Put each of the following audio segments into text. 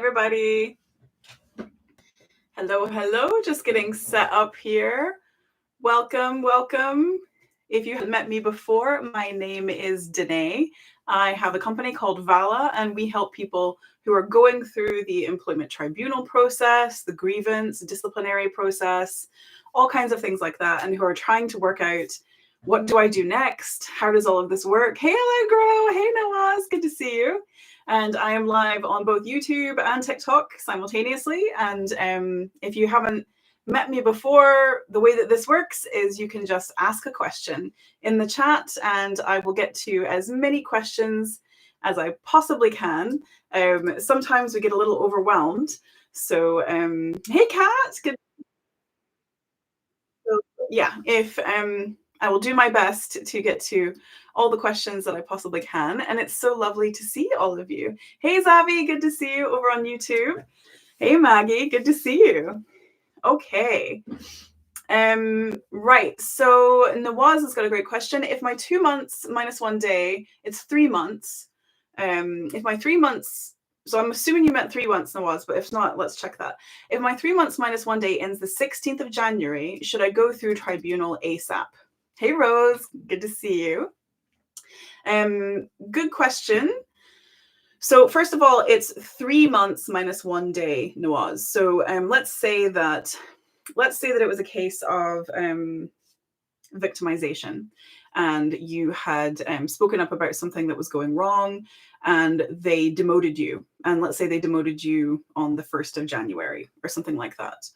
everybody. Hello, hello. Just getting set up here. Welcome, welcome. If you haven't met me before, my name is Danae. I have a company called Vala, and we help people who are going through the Employment Tribunal process, the grievance, disciplinary process, all kinds of things like that, and who are trying to work out, what do I do next? How does all of this work? Hey, Allegro. Hey, Nawaz. Good to see you. And I am live on both YouTube and TikTok simultaneously. And if you haven't met me before, the way that this works is you can just ask a question in the chat and I will get to as many questions as I possibly can. Sometimes we get a little overwhelmed. So, hey, Kat. Good. So, yeah, if I will do my best to get to all the questions that I possibly can. And it's so lovely to see all of you. Hey, Zavi, good to see you over on YouTube. Hey, Maggie, good to see you. Okay. Right. So Nawaz has got a great question. If my 2 months minus 1 day, it's 3 months. If my 3 months, so I'm assuming you meant 3 months, Nawaz, but if not, let's check that. If my 3 months minus 1 day ends the 16th of January, should I go through tribunal ASAP? Hey, Rose, good to see you. Good question. So first of all, it's 3 months minus 1 day, Nawaz. So let's say that it was a case of victimization, and you had spoken up about something that was going wrong, and they demoted you. And let's say they demoted you on the 1st of January or something like that.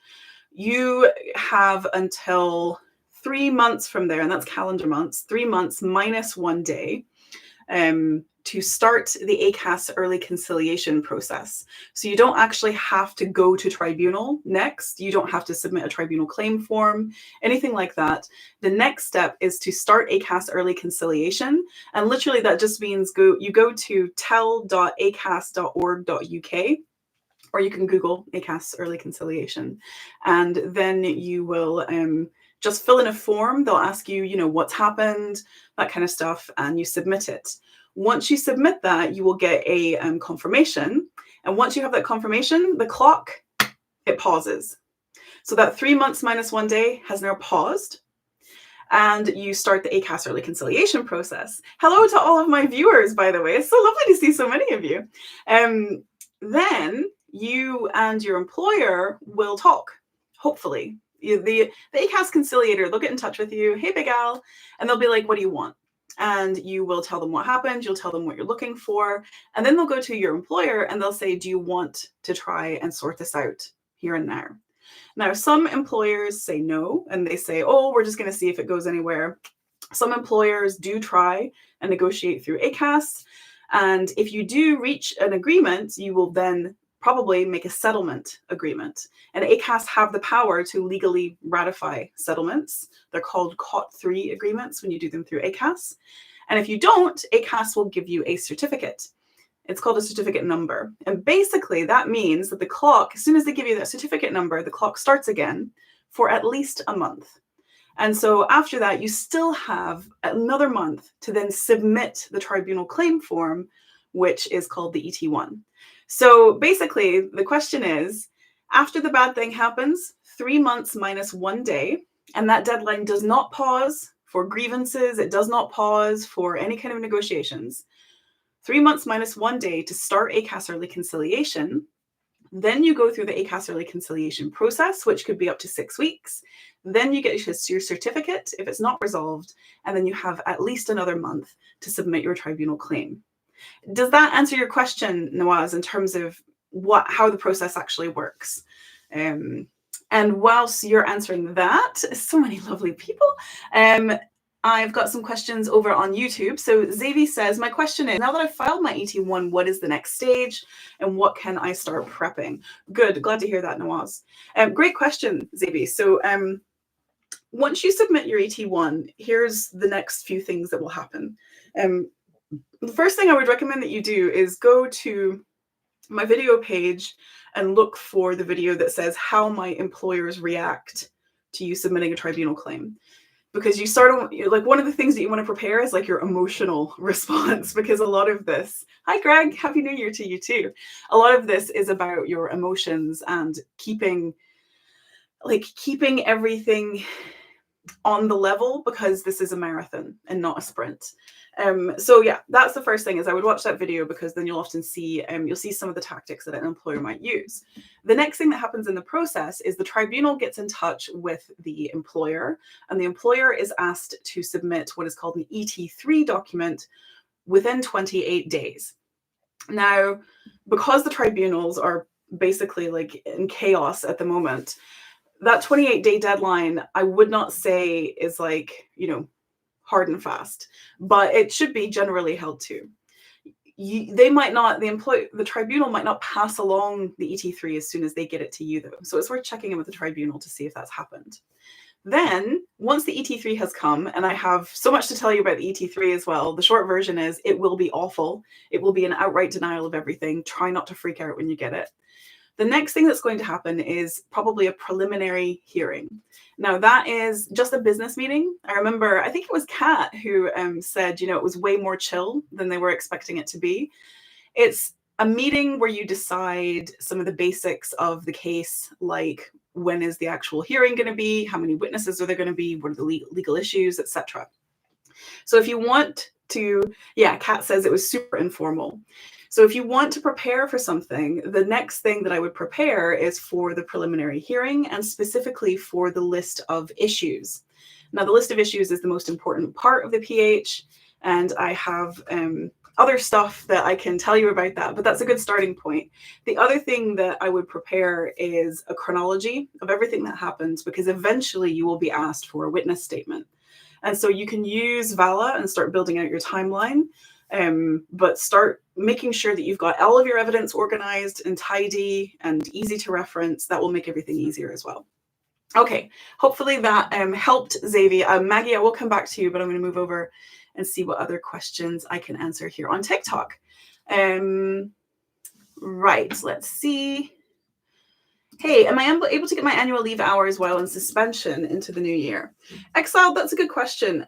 You have until 3 months from there, and that's calendar months, 3 months minus 1 day, to start the Acas early conciliation process. So you don't actually have to go to tribunal next. You don't have to submit a tribunal claim form, anything like that. The next step is to start Acas early conciliation. And literally that just means you go to tell.acas.org.uk, or you can Google Acas early conciliation. And then you will just fill in a form. They'll ask you, what's happened, that kind of stuff, and you submit it. Once you submit that, you will get a confirmation. And once you have that confirmation, the clock, it pauses. So that 3 months minus 1 day has now paused. And you start the Acas early conciliation process. Hello to all of my viewers, by the way. It's so lovely to see so many of you. Then you and your employer will talk, hopefully. The Acas conciliator, they'll get in touch with you. Hey, Big Al. And they'll be like, what do you want? And you will tell them what happened. You'll tell them what you're looking for. And then they'll go to your employer and they'll say, do you want to try and sort this out here and there? Now, some employers say no, and they say, oh, we're just going to see if it goes anywhere. Some employers do try and negotiate through Acas. And if you do reach an agreement, you will then probably make a settlement agreement. And Acas have the power to legally ratify settlements. They're called COT3 agreements when you do them through Acas. And if you don't, Acas will give you a certificate. It's called a certificate number. And basically that means that the clock, as soon as they give you that certificate number, the clock starts again for at least a month. And so after that, you still have another month to then submit the tribunal claim form, which is called the ET1. So basically, the question is, after the bad thing happens, 3 months minus 1 day, and that deadline does not pause for grievances. It does not pause for any kind of negotiations. 3 months minus 1 day to start Acas early conciliation. Then you go through the Acas early conciliation process, which could be up to 6 weeks. Then you get your certificate if it's not resolved, and then you have at least another month to submit your tribunal claim. Does that answer your question, Nawaz, in terms of how the process actually works? And whilst you're answering that, so many lovely people, I've got some questions over on YouTube. So Zavi says, my question is, now that I've filed my ET1, what is the next stage and what can I start prepping? Good. Glad to hear that, Nawaz. Great question, Zavi. So once you submit your ET1, here's the next few things that will happen. The first thing I would recommend that you do is go to my video page and look for the video that says how my employers react to you submitting a tribunal claim. because you start like one of the things that you want to prepare is like your emotional response, because a lot of this, hi Greg, happy new year to you too. A lot of this is about your emotions and keeping everything on the level, because this is a marathon and not a sprint. So yeah, that's the first thing, is I would watch that video, because then you'll often see you'll see some of the tactics that an employer might use. The next thing that happens in the process is the tribunal gets in touch with the employer, and the employer is asked to submit what is called an ET3 document within 28 days. Now, because the tribunals are basically like in chaos at the moment, that 28-day deadline, I would not say is like, hard and fast, but it should be generally held to. They might not, the tribunal might not pass along the ET3 as soon as they get it to you, though. So it's worth checking in with the tribunal to see if that's happened. Then, once the ET3 has come, and I have so much to tell you about the ET3 as well, the short version is it will be awful. It will be an outright denial of everything. Try not to freak out when you get it. The next thing that's going to happen is probably a preliminary hearing. Now, that is just a business meeting. I remember, I think it was Kat who said, it was way more chill than they were expecting it to be. It's a meeting where you decide some of the basics of the case, like when is the actual hearing going to be, how many witnesses are there going to be, what are the legal issues, etc. So if you want to, Kat says it was super informal. So if you want to prepare for something, the next thing that I would prepare is for the preliminary hearing, and specifically for the list of issues. Now, the list of issues is the most important part of the PH, and I have other stuff that I can tell you about that, but that's a good starting point. The other thing that I would prepare is a chronology of everything that happens, because eventually you will be asked for a witness statement. And so you can use Vala and start building out your timeline, but start making sure that you've got all of your evidence organized and tidy and easy to reference. That will make everything easier as well. Okay, hopefully that helped, Xavier. Maggie, I will come back to you, but I'm going to move over and see what other questions I can answer here on TikTok. Right, let's see. Hey, am I able to get my annual leave hours while in suspension into the new year? Exile, that's a good question.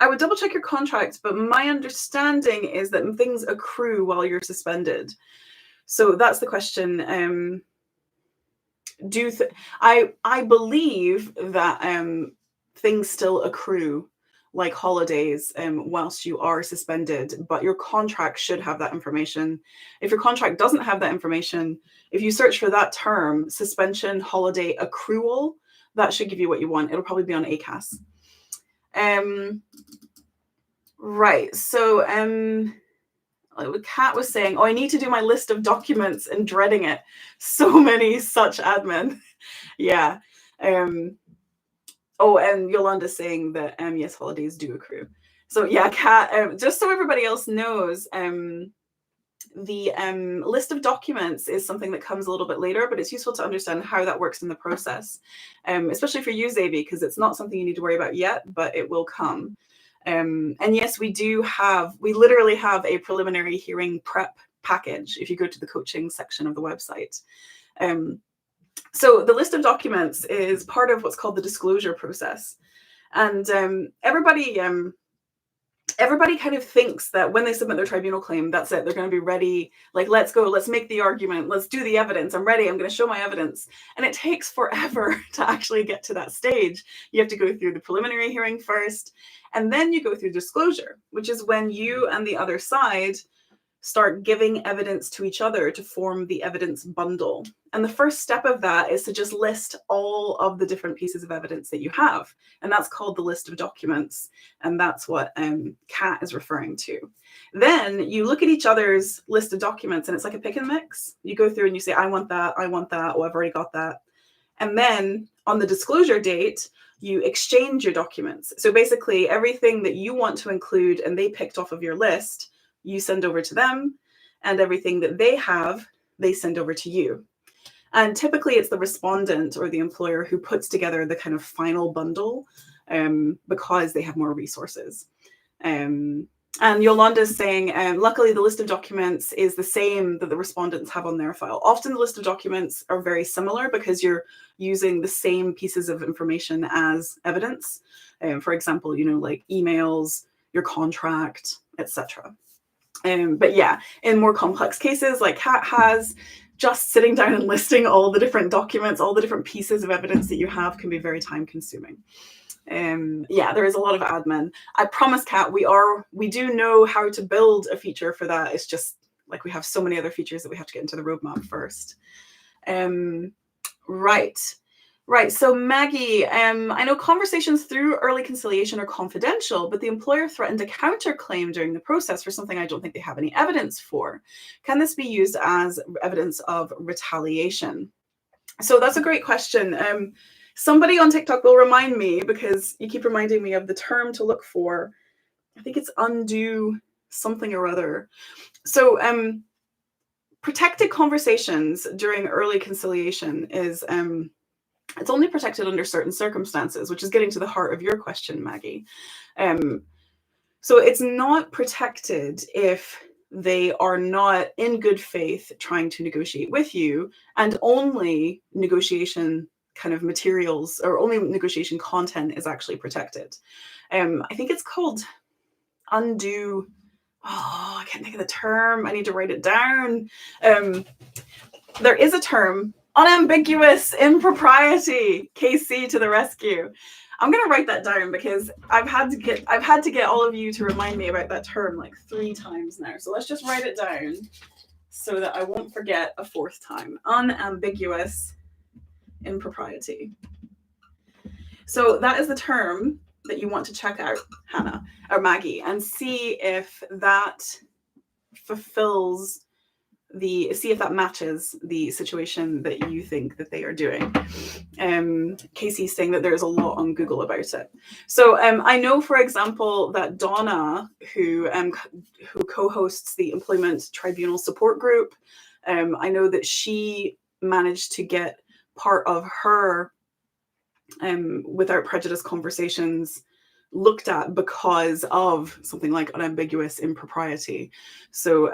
I would double check your contract, but my understanding is that things accrue while you're suspended. So that's the question. I believe that things still accrue, like holidays, whilst you are suspended, but your contract should have that information. If your contract doesn't have that information, if you search for that term, suspension holiday accrual, that should give you what you want. It'll probably be on Acas. Right, so Kat was saying, I need to do my list of documents and dreading it. So many such admin. Yeah. And Yolanda saying that yes, holidays do accrue. So yeah, Kat, just so everybody else knows, the list of documents is something that comes a little bit later, but it's useful to understand how that works in the process, especially for you, Xavier, because it's not something you need to worry about yet, but it will come. And yes, we literally have a preliminary hearing prep package if you go to the coaching section of the website. So the list of documents is part of what's called the disclosure process. And everybody kind of thinks that when they submit their tribunal claim, that's it. They're going to be ready. Like, let's go. Let's make the argument. Let's do the evidence. I'm ready. I'm going to show my evidence. And it takes forever to actually get to that stage. You have to go through the preliminary hearing first, and then you go through disclosure, which is when you and the other side start giving evidence to each other to form the evidence bundle. And the first step of that is to just list all of the different pieces of evidence that you have. And that's called the list of documents. And that's what Kat is referring to. Then you look at each other's list of documents, and it's like a pick and mix. You go through and you say, I want that. Oh, I've already got that. And then on the disclosure date, you exchange your documents. So basically everything that you want to include and they picked off of your list, you send over to them, and everything that they have, they send over to you. And typically it's the respondent or the employer who puts together the kind of final bundle because they have more resources. And Yolanda is saying, luckily the list of documents is the same that the respondents have on their file. Often the list of documents are very similar because you're using the same pieces of information as evidence. For example, like emails, your contract, etc. But yeah, in more complex cases, like Kat has, just sitting down and listing all the different documents, all the different pieces of evidence that you have can be very time consuming. Yeah, there is a lot of admin. I promise, Kat, we do know how to build a feature for that. It's just like we have so many other features that we have to get into the roadmap first. Right. So Maggie, I know conversations through early conciliation are confidential, but the employer threatened a counterclaim during the process for something I don't think they have any evidence for. Can this be used as evidence of retaliation? So that's a great question. Somebody on TikTok will remind me, because you keep reminding me of the term to look for. I think it's undue something or other. So protected conversations during early conciliation is it's only protected under certain circumstances, which is getting to the heart of your question, Maggie. So it's not protected if they are not in good faith trying to negotiate with you, and only negotiation kind of materials or only negotiation content is actually protected. I think it's called undue. Oh, I can't think of the term. I need to write it down. There is a term, unambiguous impropriety. KC to the rescue. I'm gonna write that down because I've had to get all of you to remind me about that term like 3 times now. So let's just write it down so that I won't forget a 4th time. Unambiguous impropriety. So that is the term that you want to check out, Hannah or Maggie, and see if that fulfills see if that matches the situation that you think that they are doing. Casey's saying that there's a lot on Google about it. So I know, for example, that Donna, who co-hosts the Employment Tribunal support group, I know that she managed to get part of her without prejudice conversations looked at because of something like unambiguous impropriety. So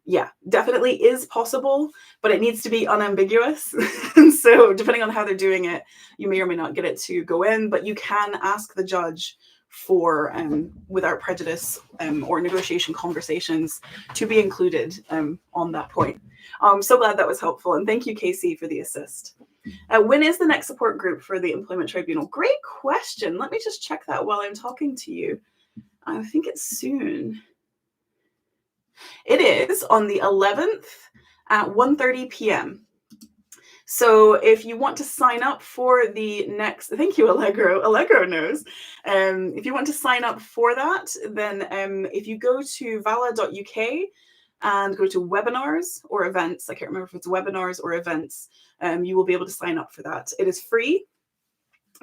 yeah, definitely is possible, but it needs to be unambiguous. And so depending on how they're doing it, you may or may not get it to go in, but you can ask the judge for without prejudice or negotiation conversations to be included on that point. I'm so glad that was helpful, and thank you, Casey, for the assist. When is the next support group for the Employment Tribunal? Great question. Let me just check that while I'm talking to you. I think it's soon. It is on the 11th at 1:30 p.m. So if you want to sign up for the next, thank you, Allegro. Allegro knows. If you want to sign up for that, then if you go to vala.uk and go to webinars or events, I can't remember if it's webinars or events, you will be able to sign up for that. It is free.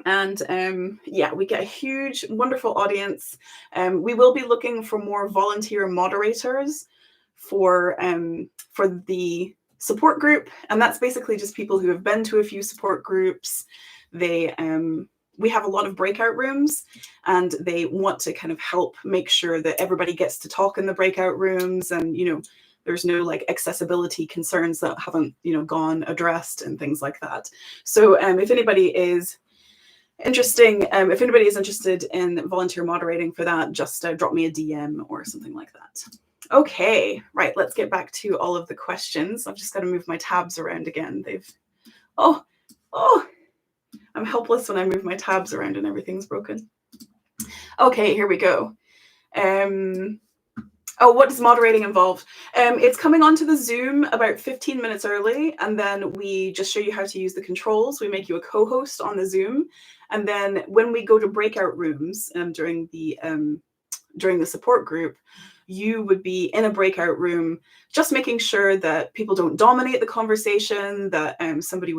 And yeah, we get a huge, wonderful audience. We will be looking for more volunteer moderators for the support group, and that's basically just people who have been to a few support groups. We have a lot of breakout rooms, and they want to kind of help make sure that everybody gets to talk in the breakout rooms, and there's no like accessibility concerns that haven't gone addressed and things like that. So if anybody is interested in volunteer moderating for that, just drop me a DM or something like that. Okay, right, let's get back to all of the questions. I've just got to move my tabs around again. Oh, I'm helpless when I move my tabs around and everything's broken. Okay, here we go. What does moderating involve? It's coming onto the Zoom about 15 minutes early, and then we just show you how to use the controls. We make you a co-host on the Zoom, and then when we go to breakout rooms during the support group, you would be in a breakout room, just making sure that people don't dominate the conversation, that somebody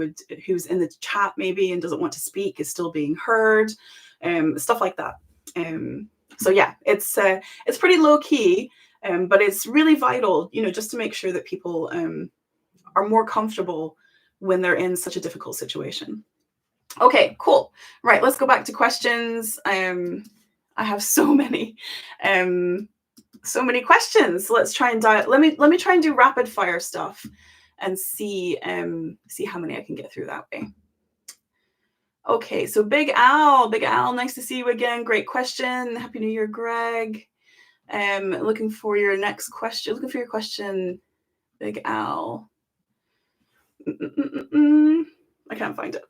who's in the chat maybe and doesn't want to speak is still being heard, stuff like that. So yeah, it's pretty low key, but it's really vital, just to make sure that people are more comfortable when they're in such a difficult situation. Okay, cool. Right, let's go back to questions. I have so many. So many questions. Let's try and let me try and do rapid fire stuff and see how many I can get through that way. Okay, so Big Al, nice to see you again. Great question. Happy New Year, Greg. Looking for your next question. Looking for your question, Big Al. I can't find it.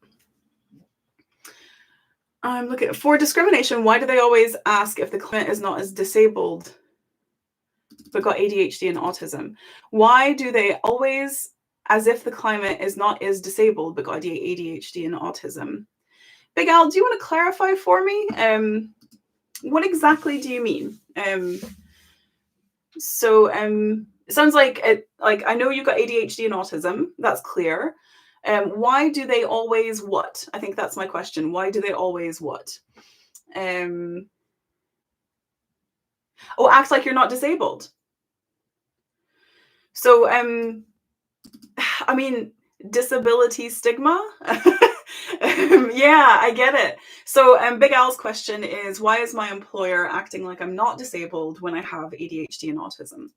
I'm looking for discrimination. Why do they always ask if the client is not as disabled but got ADHD and autism? Why do they always, as if the client is not as disabled but got ADHD and autism? Big Al, do you want to clarify for me? What exactly do you mean? It sounds like I know you've got ADHD and autism. That's clear. Why do they always what? I think that's my question. Why do they always what? Act like you're not disabled. So, I mean, disability stigma. Yeah, I get it. So, Big Al's question is, why is my employer acting like I'm not disabled when I have ADHD and autism?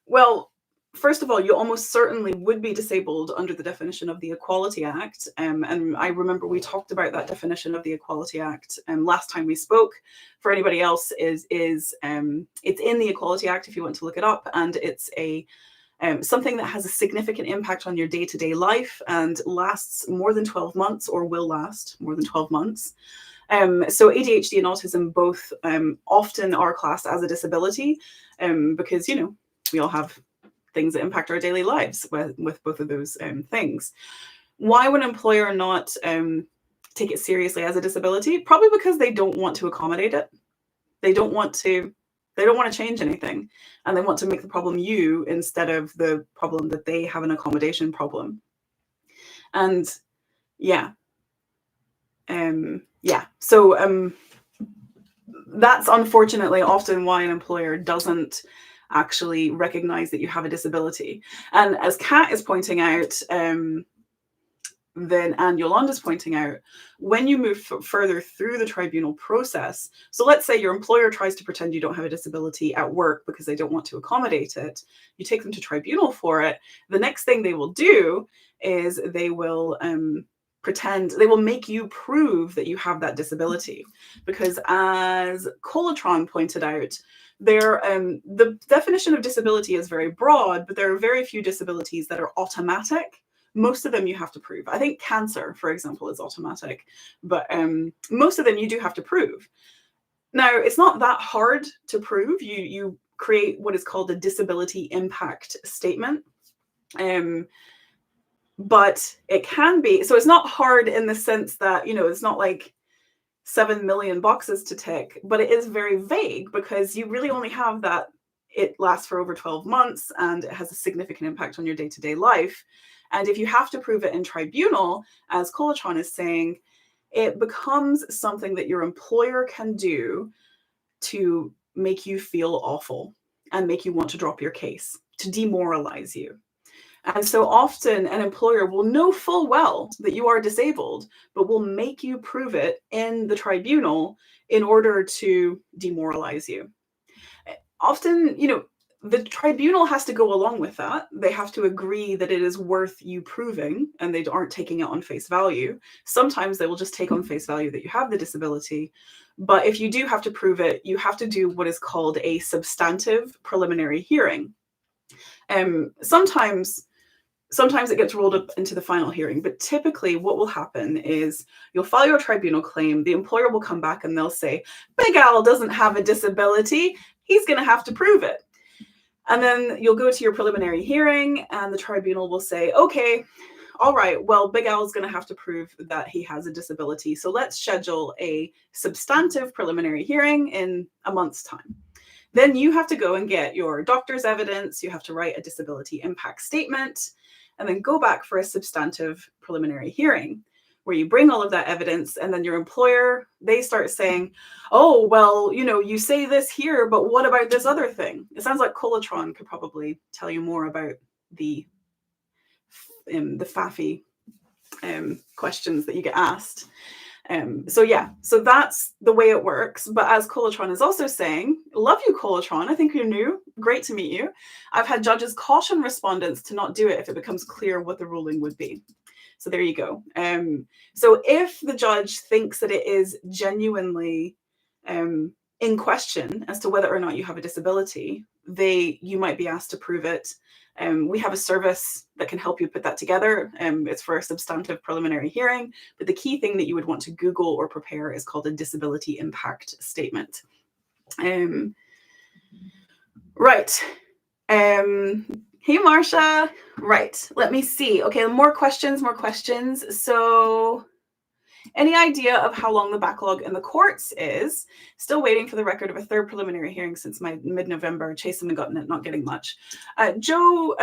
Well, first of all, you almost certainly would be disabled under the definition of the Equality Act. And I remember we talked about that definition of the Equality Act last time we spoke. For anybody else, it's in the Equality Act if you want to look it up, and it's something that has a significant impact on your day-to-day life and lasts more than 12 months or will last more than 12 months. So ADHD and autism both often are classed as a disability because, we all have things that impact our daily lives with both of those things. Why would an employer not take it seriously as a disability? Probably because they don't want to accommodate it. They don't want to change anything, and they want to make the problem you instead of the problem that they have an accommodation problem. And so that's unfortunately often why an employer doesn't actually recognize that you have a disability. And as Kat is pointing out, then and Yolanda's pointing out, when you move further through the tribunal process, so let's say your employer tries to pretend you don't have a disability at work because they don't want to accommodate it, you take them to tribunal for it, the next thing they will do is they will make you prove that you have that disability, because as Colatron pointed out, the definition of disability is very broad, but there are very few disabilities that are automatic. Most of them you have to prove. I think cancer, for example, is automatic, but most of them you do have to prove. Now, it's not that hard to prove. You create what is called a disability impact statement. But it can be, so it's not hard in the sense that, it's not like 7 million boxes to tick, but it is very vague because you really only have that it lasts for over 12 months and it has a significant impact on your day-to-day life. And if you have to prove it in tribunal, as Colatron is saying, it becomes something that your employer can do to make you feel awful and make you want to drop your case, to demoralize you. And so often an employer will know full well that you are disabled, but will make you prove it in the tribunal in order to demoralize you. Often, the tribunal has to go along with that. They have to agree that it is worth you proving, and they aren't taking it on face value. Sometimes they will just take on face value that you have the disability. But if you do have to prove it, you have to do what is called a substantive preliminary hearing. Sometimes it gets rolled up into the final hearing, but typically what will happen is you'll file your tribunal claim, the employer will come back and they'll say, Big Al doesn't have a disability, he's going to have to prove it. And then you'll go to your preliminary hearing and the tribunal will say, okay, all right, well, Big Al is going to have to prove that he has a disability. So let's schedule a substantive preliminary hearing in a month's time. Then you have to go and get your doctor's evidence. You have to write a disability impact statement and then go back for a substantive preliminary hearing where you bring all of that evidence, and then your employer, they start saying, oh, well, you say this here, but what about this other thing? It sounds like Colatron could probably tell you more about the FAFI questions that you get asked. So yeah, so that's the way it works. But as Colatron is also saying, love you, Colatron. I think you're new. Great to meet you. I've had judges caution respondents to not do it if it becomes clear what the ruling would be. So there you go. So if the judge thinks that it is genuinely in question as to whether or not you have a disability, you might be asked to prove it. We have a service that can help you put that together. It's for a substantive preliminary hearing, but the key thing that you would want to Google or prepare is called a disability impact statement. Right. Hey, Marsha. Right. Let me see. Okay, more questions. So any idea of how long the backlog in the courts is? Still waiting for the record of a third preliminary hearing since my mid-November. Chasing and gotten it, not getting much. Joe,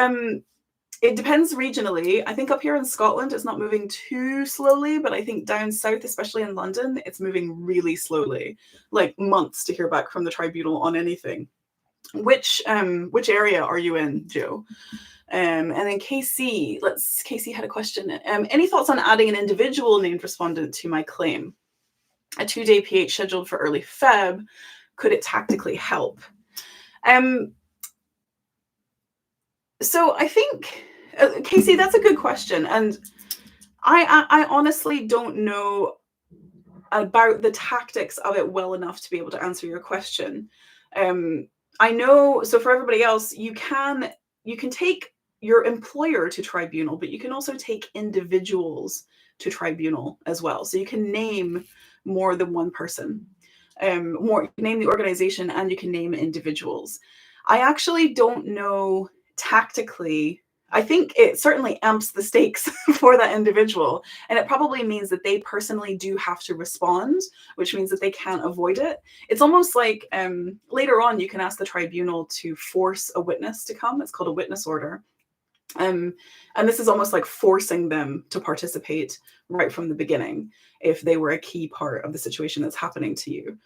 it depends regionally. I think up here in Scotland, it's not moving too slowly, but I think down south, especially in London, it's moving really slowly, like months to hear back from the tribunal on anything. Which area are you in, Joe? And then Casey had a question. Any thoughts on adding an individual named respondent to my claim? A 2-day PH scheduled for early Feb. Could it tactically help? So I think, Casey, that's a good question. And I honestly don't know about the tactics of it well enough to be able to answer your question. I know, so for everybody else, you can take your employer to tribunal, but you can also take individuals to tribunal as well. So you can name more than one person. You can name the organization and you can name individuals. I actually don't know tactically. I think it certainly amps the stakes for that individual. And it probably means that they personally do have to respond, which means that they can't avoid it. It's almost like later on, you can ask the tribunal to force a witness to come. It's called a witness order. And this is almost like forcing them to participate right from the beginning if they were a key part of the situation that's happening to you.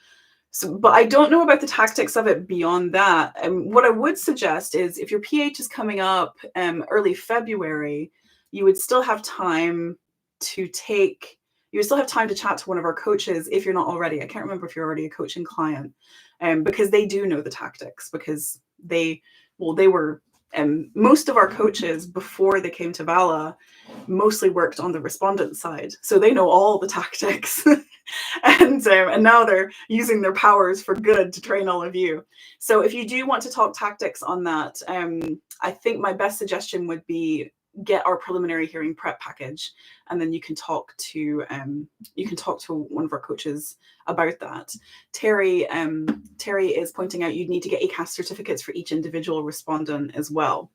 So, but I don't know about the tactics of it beyond that. What I would suggest is if your PH is coming up early February, you would still have time to chat to one of our coaches if you're not already. I can't remember if you're already a coaching client, because they do know the tactics, because they were most of our coaches before they came to VALA mostly worked on the respondent side. So they know all the tactics. And now they're using their powers for good to train all of you. So if you do want to talk tactics on that, I think my best suggestion would be get our preliminary hearing prep package, and then you can talk to one of our coaches about that. Terry is pointing out you'd need to get Acas certificates for each individual respondent as well.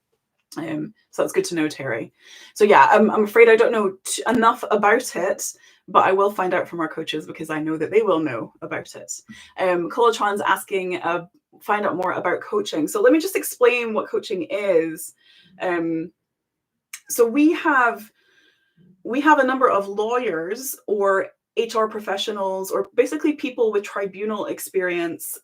So that's good to know, Terry. So yeah, I'm afraid I don't know enough about it, but I will find out from our coaches because I know that they will know about it. Colatron's asking, find out more about coaching. So let me just explain what coaching is. So we have a number of lawyers or HR professionals, or basically people with tribunal experience,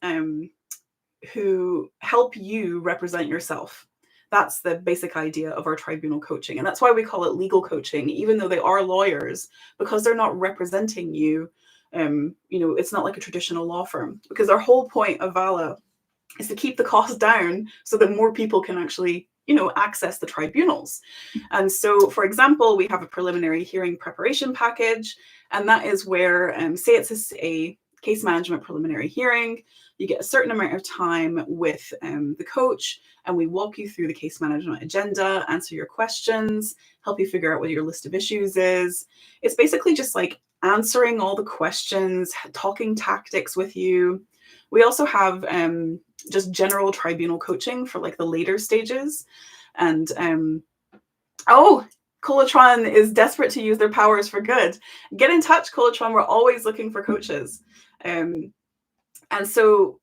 who help you represent yourself. That's the basic idea of our tribunal coaching. And that's why we call it legal coaching, even though they are lawyers, because they're not representing you. It's not like a traditional law firm, because our whole point of VALA is to keep the cost down so that more people can actually, access the tribunals. And so, for example, we have a preliminary hearing preparation package, and that is where, say it's a case management preliminary hearing, you get a certain amount of time with the coach, and we walk you through the case management agenda, answer your questions, help you figure out what your list of issues is. It's basically just like answering all the questions, talking tactics with you. We also have just general tribunal coaching for like the later stages. And Colatron is desperate to use their powers for good. Get in touch, Colatron. We're always looking for coaches. And so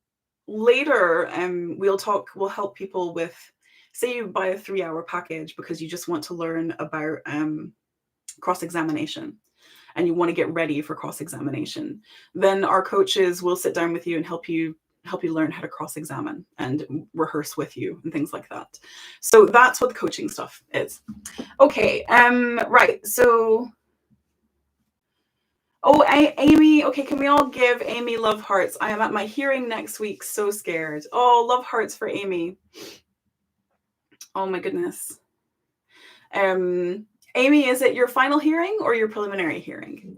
later, we'll help people with, say you buy a 3-hour package because you just want to learn about cross-examination and you want to get ready for cross-examination. Then our coaches will sit down with you and help you learn how to cross-examine and rehearse with you and things like that. So that's what the coaching stuff is. Okay, right. So Oh, Amy. Okay, can we all give Amy love hearts? I am at my hearing next week. So scared. Oh, love hearts for Amy. Oh my goodness. Amy, is it your final hearing or your preliminary hearing?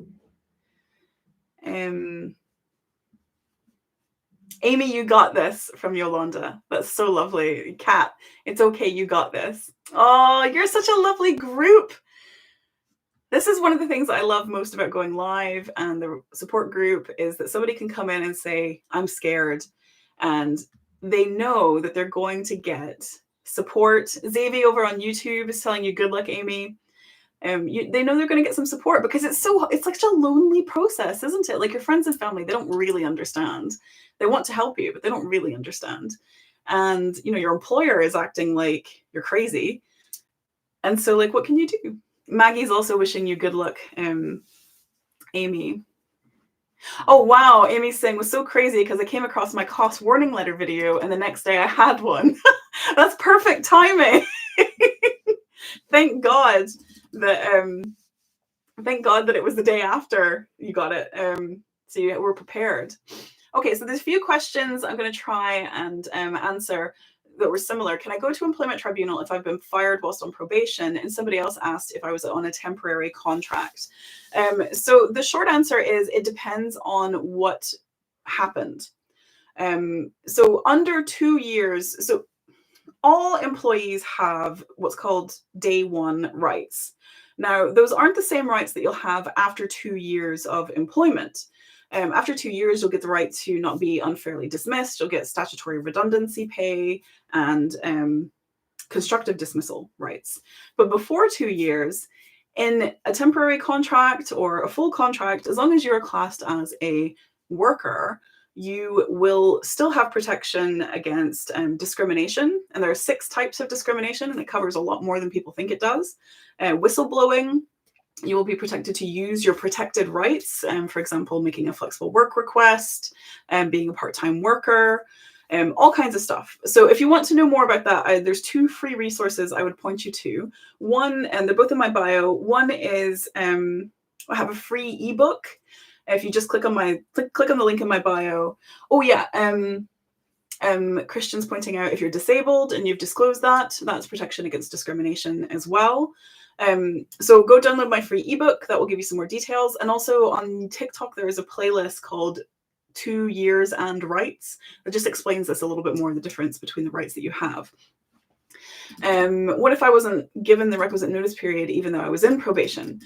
Amy, you got this, from Yolanda. That's so lovely. Kat, it's okay, you got this. Oh, you're such a lovely group. This is one of the things I love most about going live and the support group, is that somebody can come in and say, I'm scared. And they know that they're going to get support. Xavier over on YouTube is telling you, good luck, Amy. They know they're going to get some support, because it's such a lonely process, isn't it? Like, your friends and family, they don't really understand. They want to help you, but they don't really understand. And, your employer is acting like you're crazy. And so, like, what can you do? Maggie's also wishing you good luck, Amy. Oh, wow. Amy's saying, was so crazy because I came across my cost warning letter video and the next day I had one. That's perfect timing. Thank God that it was the day after you got it. So you were prepared. Okay, so there's a few questions I'm going to try and answer that were similar. Can I go to Employment Tribunal if I've been fired whilst on probation? And somebody else asked if I was on a temporary contract. So the short answer is it depends on what happened. So under 2 years, so all employees have what's called day one rights. Now, those aren't the same rights that you'll have after 2 years of employment. After 2 years, you'll get the right to not be unfairly dismissed. You'll get statutory redundancy pay and constructive dismissal rights. But before 2 years, in a temporary contract or a full contract, as long as you're classed as a worker, you will still have protection against discrimination. And there are 6 types of discrimination, and it covers a lot more than people think it does. Whistleblowing, you will be protected to use your protected rights, for example, making a flexible work request, being a part-time worker, all kinds of stuff. So if you want to know more about that, there's 2 free resources I would point you to. One, and they're both in my bio. One is I have a free ebook. If you just click on the link in my bio. Oh yeah, Christian's pointing out, if you're disabled and you've disclosed that, that's protection against discrimination as well. So go download my free ebook. That will give you some more details. And also on TikTok, there is a playlist called 2 Years and Rights that just explains this a little bit more, the difference between the rights that you have. What if I wasn't given the requisite notice period, even though I was in probation?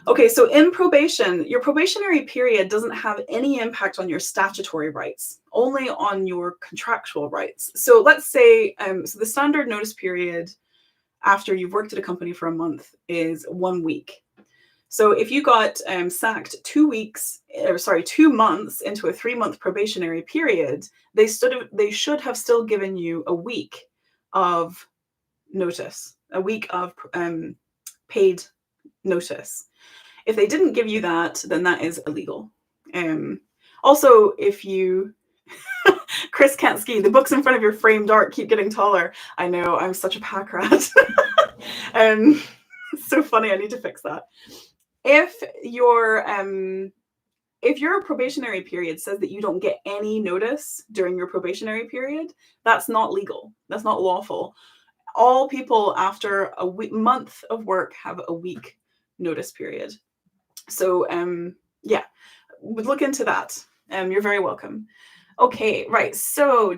Okay, so in probation, your probationary period doesn't have any impact on your statutory rights, only on your contractual rights. So let's say, so the standard notice period after you've worked at a company for a month is 1 week. So if you got sacked 2 months into a 3-month probationary period, they should have still given you a week of notice, a week of paid notice. If they didn't give you that, then that is illegal. Also, if you Chris can't ski. The books in front of your framed art keep getting taller. I know, I'm such a pack rat. It's so funny. I need to fix that. If your probationary period says that you don't get any notice during your probationary period, that's not legal. That's not lawful. All people after a month of work have a week notice period. So yeah, look into that. You're very welcome. Okay, right. So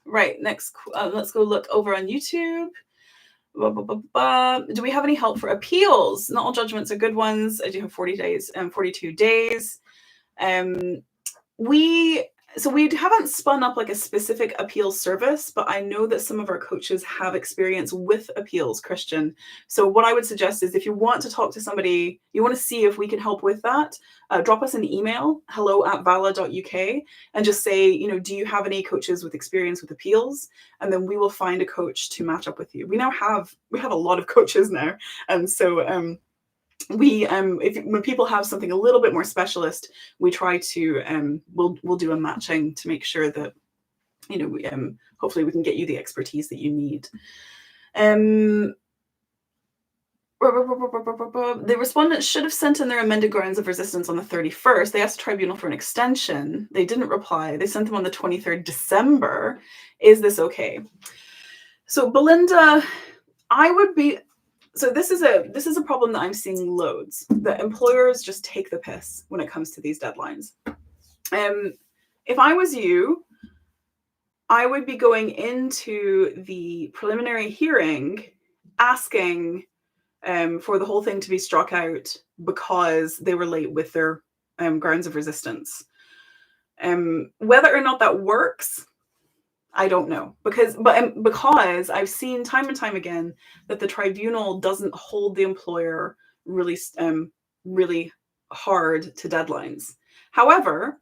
right, next, let's go look over on YouTube. Do we have any help for appeals? Not all judgments are good ones. I do have 42 days. We haven't spun up like a specific appeals service, but I know that some of our coaches have experience with appeals, Christian. So what I would suggest is, if you want to talk to somebody, you want to see if we can help with that, drop us an email, hello@vala.uk, and just say, do you have any coaches with experience with appeals? And then we will find a coach to match up with you. We have a lot of coaches now. And so, when people have something a little bit more specialist, we try to we'll do a matching to make sure that hopefully we can get you the expertise that you need. The respondents should have sent in their amended grounds of resistance on the 31st. They asked the tribunal for an extension. They didn't reply. They sent them on the 23rd December. Is this okay? So Belinda, I would be so this is a problem that I'm seeing loads. That employers just take the piss when it comes to these deadlines. If I was you, I would be going into the preliminary hearing asking for the whole thing to be struck out because they were late with their grounds of resistance. Whether or not that works, I don't know, because I've seen time and time again that the tribunal doesn't hold the employer really really hard to deadlines. However,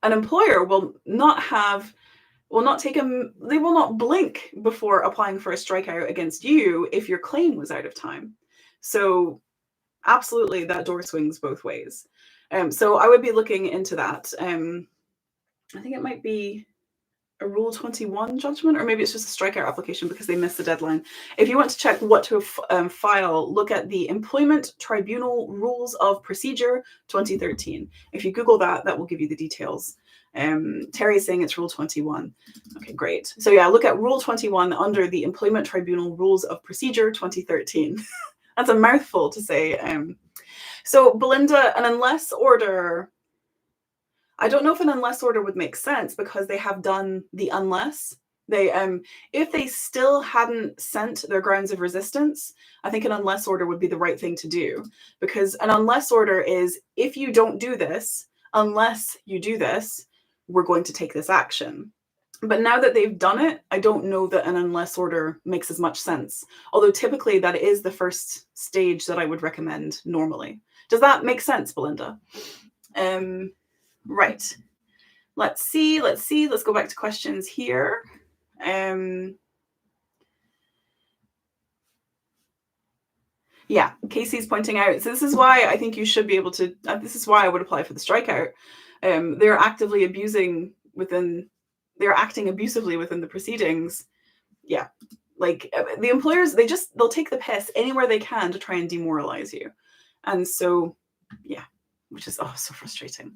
an employer will not blink before applying for a strikeout against you if your claim was out of time. So absolutely, that door swings both ways. So I would be looking into that. I think it might be a Rule 21 judgment, or maybe it's just a strikeout application because they missed the deadline. If you want to check what to file, look at the Employment Tribunal Rules of Procedure 2013. If you Google that, that will give you the details. Terry is saying it's Rule 21. Okay, great. So yeah, look at Rule 21 under the Employment Tribunal Rules of Procedure 2013. That's a mouthful to say. So Belinda, an unless order, I don't know if an unless order would make sense because they have done the unless. They, if they still hadn't sent their grounds of resistance, I think an unless order would be the right thing to do, because an unless order is, if you don't do this, unless you do this, we're going to take this action. But now that they've done it, I don't know that an unless order makes as much sense. Although typically that is the first stage that I would recommend normally. Does that make sense, Belinda? Right. Let's see. Let's go back to questions here. Yeah, Casey's pointing out. So this is why I think you should be able to. This is why I would apply for the strikeout. They're actively abusing within. They're acting abusively within the proceedings. Yeah, like the employers, they'll take the piss anywhere they can to try and demoralize you, and so yeah, which is so frustrating.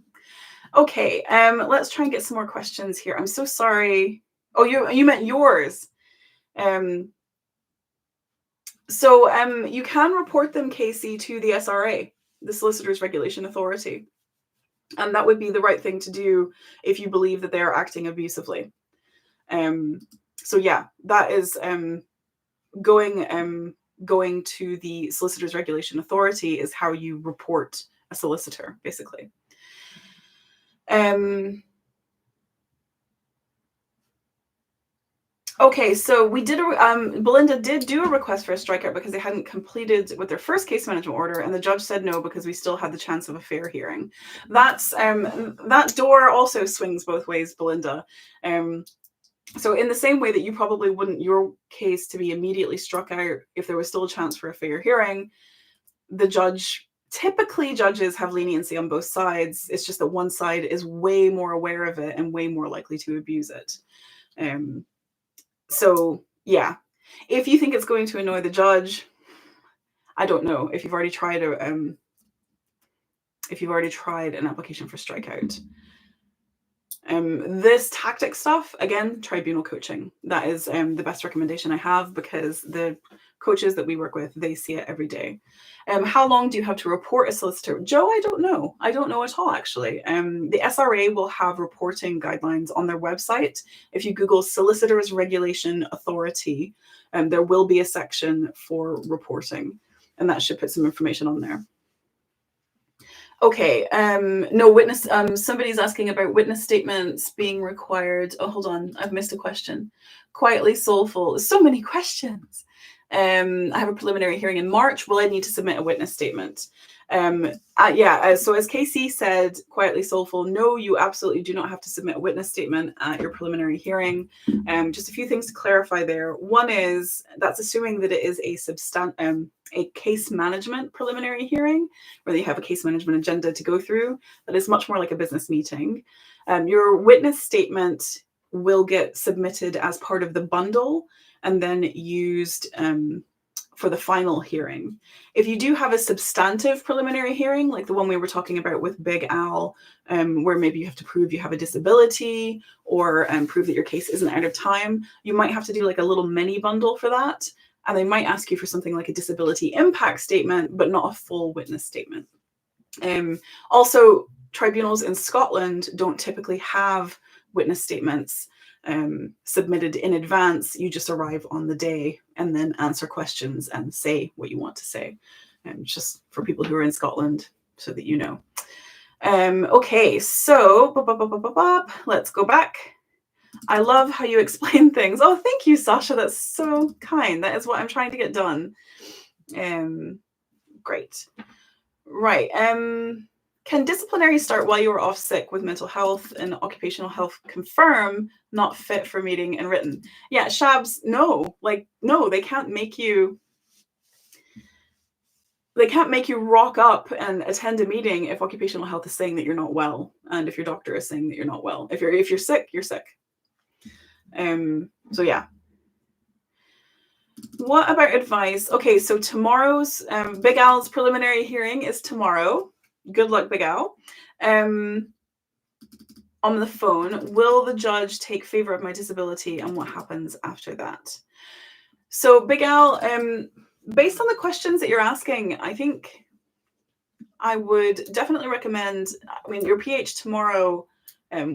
Okay, let's try and get some more questions here. I'm so sorry. Oh, you meant yours. So you can report them, Casey, to the SRA, the Solicitors Regulation Authority. And that would be the right thing to do if you believe that they are acting abusively. So yeah, that is going to the Solicitors Regulation Authority is how you report a solicitor, basically. Okay, so we did Belinda did do a request for a strikeout because they hadn't completed with their first case management order, and the judge said no because we still had the chance of a fair hearing. That's that door also swings both ways, Belinda. So in the same way that you probably wouldn't your case to be immediately struck out if there was still a chance for a fair hearing, typically judges have leniency on both sides. It's just that one side is way more aware of it and way more likely to abuse it. So yeah, if you think it's going to annoy the judge, I don't know if you've already tried an application for strikeout. This tactic stuff, again, tribunal coaching. That is the best recommendation I have, because the coaches that we work with, they see it every day. How long do you have to report a solicitor? Joe, I don't know. I don't know at all, actually. The SRA will have reporting guidelines on their website. If you Google Solicitors Regulation Authority, there will be a section for reporting, and that should put some information on there. Okay, no witness. Somebody's asking about witness statements being required. Oh, hold on, I've missed a question. Quietly soulful. So many questions. I have a preliminary hearing in March. Will I need to submit a witness statement? So as Casey said, quietly soulful, no, you absolutely do not have to submit a witness statement at your preliminary hearing. Just a few things to clarify there. One is that's assuming that it is a case management preliminary hearing, where you have a case management agenda to go through. That is much more like a business meeting. Your witness statement will get submitted as part of the bundle and then used for the final hearing. If you do have a substantive preliminary hearing, like the one we were talking about with Big Al, where maybe you have to prove you have a disability or prove that your case isn't out of time, you might have to do like a little mini bundle for that. And they might ask you for something like a disability impact statement, but not a full witness statement. Also, tribunals in Scotland don't typically have witness statements submitted in advance. You just arrive on the day and then answer questions and say what you want to say. Just for people who are in Scotland, so that you know. Okay, so let's go back. I love how you explain things. Oh, thank you, Sasha. That's so kind. That is what I'm trying to get done. Great. Right. Can disciplinary start while you were off sick with mental health and occupational health confirm not fit for meeting and written? Yeah, Shabs, no. Like, no, they can't make you rock up and attend a meeting if occupational health is saying that you're not well, and if your doctor is saying that you're not well. If you're sick, you're sick. So yeah. What about advice? Okay, so tomorrow's Big Al's preliminary hearing is tomorrow. Good luck, Big Al. On the phone, will the judge take favor of my disability, and what happens after that? So Big Al, based on the questions that you're asking, I think I would definitely recommend, I mean, your PH tomorrow,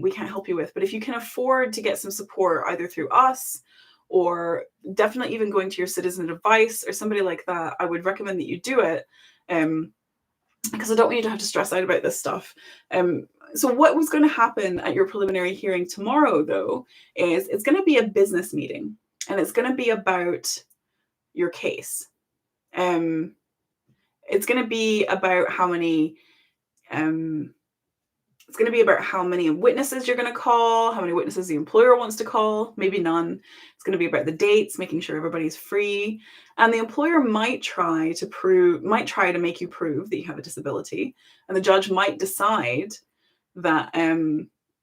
we can't help you with, but if you can afford to get some support either through us or definitely even going to your citizen advice or somebody like that, I would recommend that you do it, because I don't want you to have to stress out about this stuff. So what was going to happen at your preliminary hearing tomorrow, though, is it's going to be a business meeting, and it's going to be about your case. It's going to be about how many witnesses you're going to call, how many witnesses the employer wants to call, maybe none. It's going to be about the dates, making sure everybody's free. And the employer might try to make you prove that you have a disability. And the judge might decide that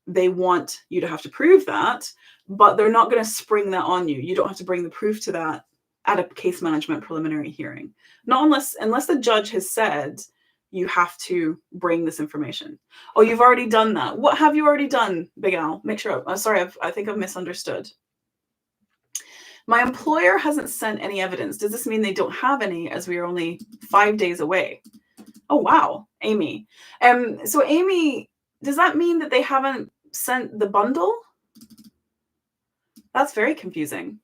they want you to have to prove that, but they're not going to spring that on you. You don't have to bring the proof to that at a case management preliminary hearing. Not unless the judge has said, you have to bring this information. Oh, you've already done that. What have you already done, Big Al? Make sure. Sorry, I think I've misunderstood. My employer hasn't sent any evidence. Does this mean they don't have any, as we are only 5 days away? Oh, wow, Amy. So Amy, does that mean that they haven't sent the bundle? That's very confusing.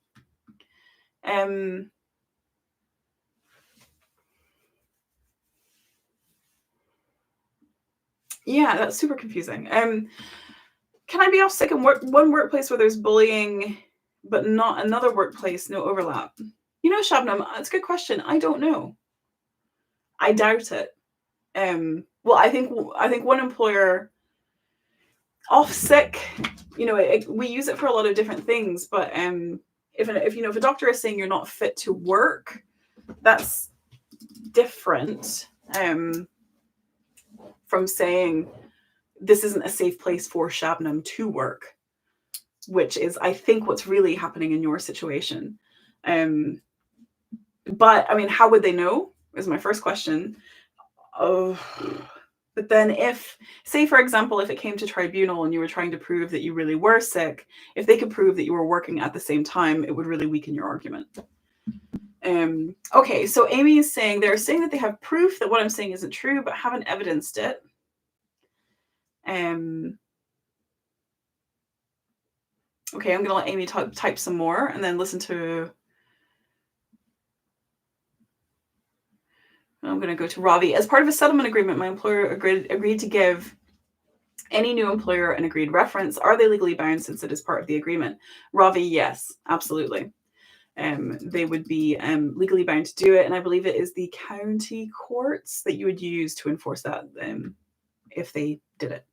Yeah, that's super confusing. Can I be off sick in one workplace where there's bullying, but not another workplace, no overlap? You know, Shabnam, that's a good question. I don't know. I doubt it. Well, I think one employer off sick, you know, we use it for a lot of different things, but if a doctor is saying you're not fit to work, that's different from saying this isn't a safe place for Shabnam to work, which is, I think, what's really happening in your situation. But I mean, how would they know is my first question. But then if, say, for example, if it came to tribunal and you were trying to prove that you really were sick, if they could prove that you were working at the same time, it would really weaken your argument. Okay, so Amy is saying, they're saying that they have proof that what I'm saying isn't true, but haven't evidenced it. Okay, I'm going to let Amy type some more and then listen to... I'm going to go to Ravi. As part of a settlement agreement, my employer agreed to give any new employer an agreed reference. Are they legally bound since it is part of the agreement? Ravi, yes, absolutely. They would be legally bound to do it. And I believe it is the county courts that you would use to enforce that if they did it.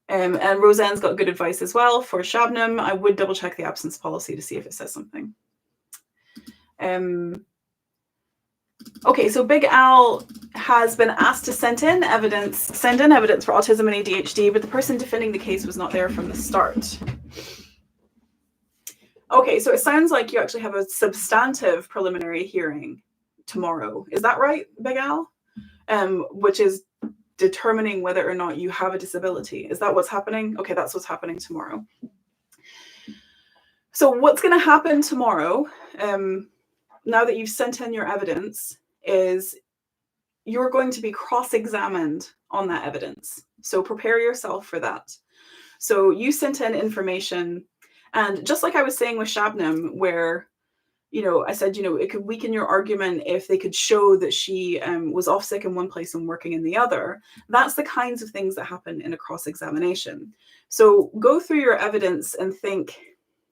And Roseanne's got good advice as well for Shabnam. I would double check the absence policy to see if it says something. Okay, so Big Al has been asked to send in evidence for autism and ADHD, but the person defending the case was not there from the start. Okay, so it sounds like you actually have a substantive preliminary hearing tomorrow. Is that right, Big Al? Which is determining whether or not you have a disability. Is that what's happening? Okay, that's what's happening tomorrow. So what's going to happen tomorrow, now that you've sent in your evidence, is you're going to be cross-examined on that evidence. So prepare yourself for that. So you sent in information, and just like I was saying with Shabnam, where, I said, it could weaken your argument if they could show that she was off sick in one place and working in the other. That's the kinds of things that happen in a cross-examination. So go through your evidence and think,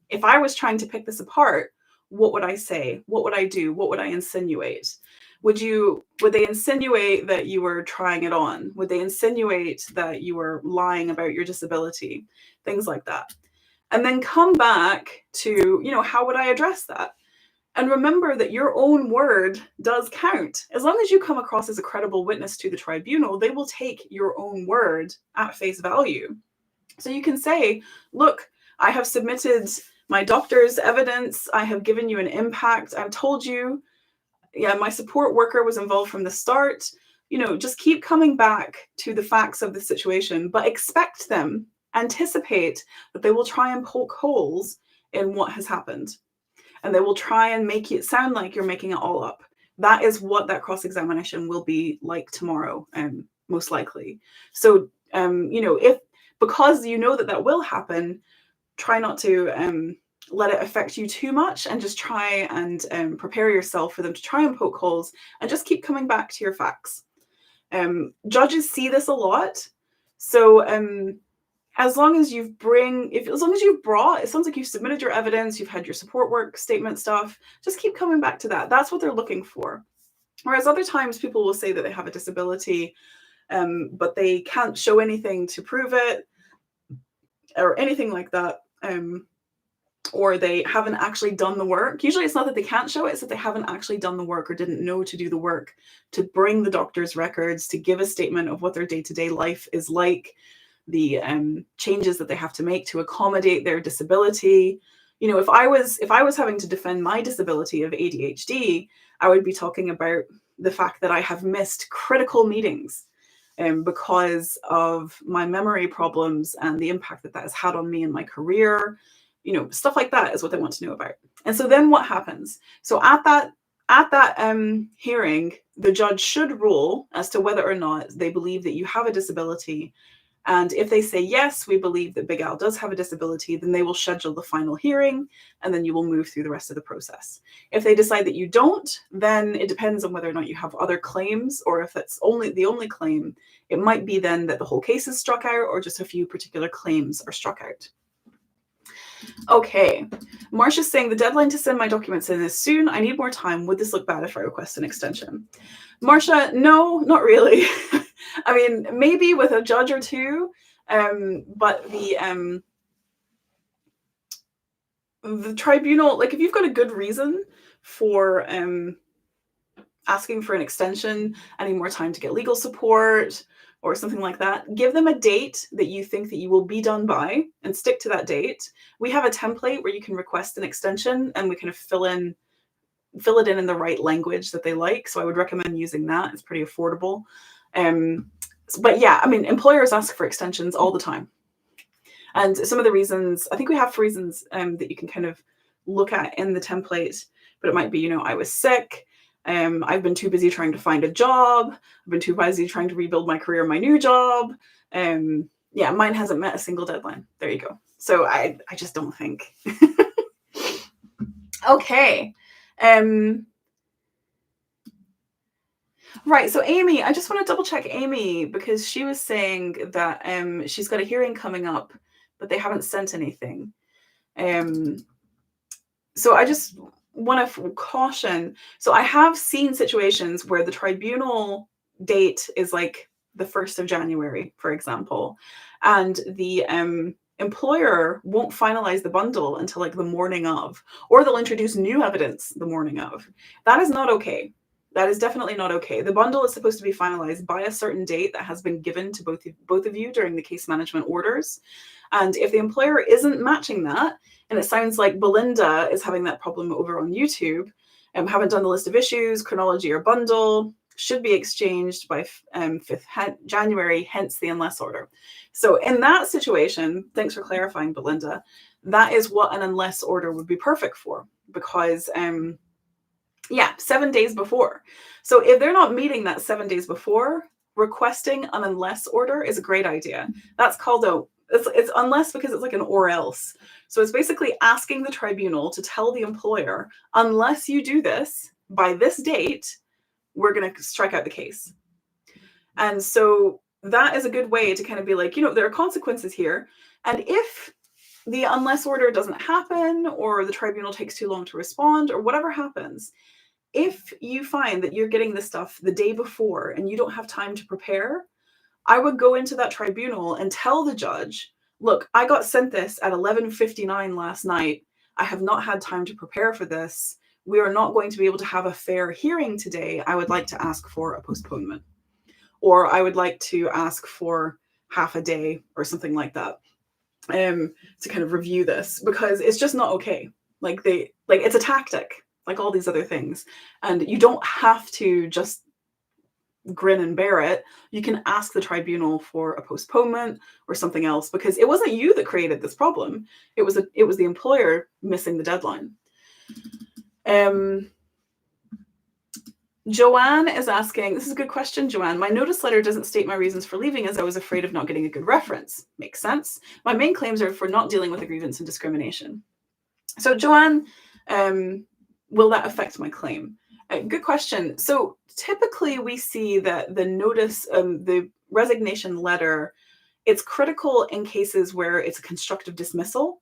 if I was trying to pick this apart, what would I say? What would I do? What would I insinuate? Would they insinuate that you were trying it on? Would they insinuate that you were lying about your disability? Things like that. And then come back to, how would I address that? And remember that your own word does count. As long as you come across as a credible witness to the tribunal, they will take your own word at face value. So you can say, look, I have submitted my doctor's evidence. I have given you an impact. I've told you, my support worker was involved from the start. Just keep coming back to the facts of the situation, but expect them, anticipate that they will try and poke holes in what has happened. And they will try and make it sound like you're making it all up. That is what that cross-examination will be like tomorrow, most likely. So, because that will happen, try not to let it affect you too much, and just try and prepare yourself for them to try and poke holes, and just keep coming back to your facts. Judges see this a lot. So as long as you've brought, it sounds like you've submitted your evidence, you've had your support work statement stuff, just keep coming back to that. That's what they're looking for. Whereas other times people will say that they have a disability, but they can't show anything to prove it or anything like that. Or they haven't actually done the work. Usually it's not that they can't show it, it's that they haven't actually done the work or didn't know to do the work to bring the doctor's records, to give a statement of what their day-to-day life is like, the changes that they have to make to accommodate their disability. If I was having to defend my disability of ADHD, I would be talking about the fact that I have missed critical meetings because of my memory problems and the impact that has had on me in my career. Stuff like that is what they want to know about. And so then what happens? So at that hearing, the judge should rule as to whether or not they believe that you have a disability. And if they say, yes, we believe that Big Al does have a disability, then they will schedule the final hearing, and then you will move through the rest of the process. If they decide that you don't, then it depends on whether or not you have other claims, or if it's the only claim, it might be then that the whole case is struck out, or just a few particular claims are struck out. Okay, Marcia's saying the deadline to send my documents in is soon. I need more time. Would this look bad if I request an extension? Marcia, no, not really. I mean, maybe with a judge or two, but the tribunal, like if you've got a good reason for asking for an extension, I need more time to get legal support or something like that, give them a date that you think that you will be done by and stick to that date. We have a template where you can request an extension and we kind of fill it in the right language that they like. So I would recommend using that. It's pretty affordable. But yeah, I mean, employers ask for extensions all the time. And some of the reasons, I think we have reasons that you can kind of look at in the template, but it might be, I was sick. I've been too busy trying to find a job. I've been too busy trying to rebuild my career in my new job. Yeah, mine hasn't met a single deadline. There you go. So I just don't think. Okay. Right. So Amy, I just want to double check Amy, because she was saying that she's got a hearing coming up, but they haven't sent anything. So I just want to caution. So I have seen situations where the tribunal date is like the 1st of January, for example, and the employer won't finalize the bundle until like the morning of, or they'll introduce new evidence the morning of. That is not okay. That is definitely not okay. The bundle is supposed to be finalized by a certain date that has been given to both of you during the case management orders. And if the employer isn't matching that, and it sounds like Belinda is having that problem over on YouTube, haven't done the list of issues, chronology, or bundle, should be exchanged by 5th January, hence the unless order. So in that situation, thanks for clarifying, Belinda, that is what an unless order would be perfect for, because 7 days before. So if they're not meeting that 7 days before, requesting an unless order is a great idea. That's called it's unless because it's like an or else. So it's basically asking the tribunal to tell the employer, unless you do this by this date, we're going to strike out the case. And so that is a good way to kind of be like, there are consequences here. And if the unless order doesn't happen, or the tribunal takes too long to respond, or whatever happens, if you find that you're getting this stuff the day before and you don't have time to prepare, I would go into that tribunal and tell the judge, look, I got sent this at 11:59 last night. I have not had time to prepare for this. We are not going to be able to have a fair hearing today. I would like to ask for a postponement, or I would like to ask for half a day or something like that, to kind of review this, because it's just not okay. It's a tactic, like all these other things. And you don't have to just grin and bear it. You can ask the tribunal for a postponement or something else, because it wasn't you that created this problem. It was the employer missing the deadline. Joanne is asking, this is a good question, Joanne. My notice letter doesn't state my reasons for leaving, as I was afraid of not getting a good reference. Makes sense. My main claims are for not dealing with a grievance and discrimination. So Joanne, will that affect my claim? Good question. So typically we see that the notice, the resignation letter, it's critical in cases where it's a constructive dismissal,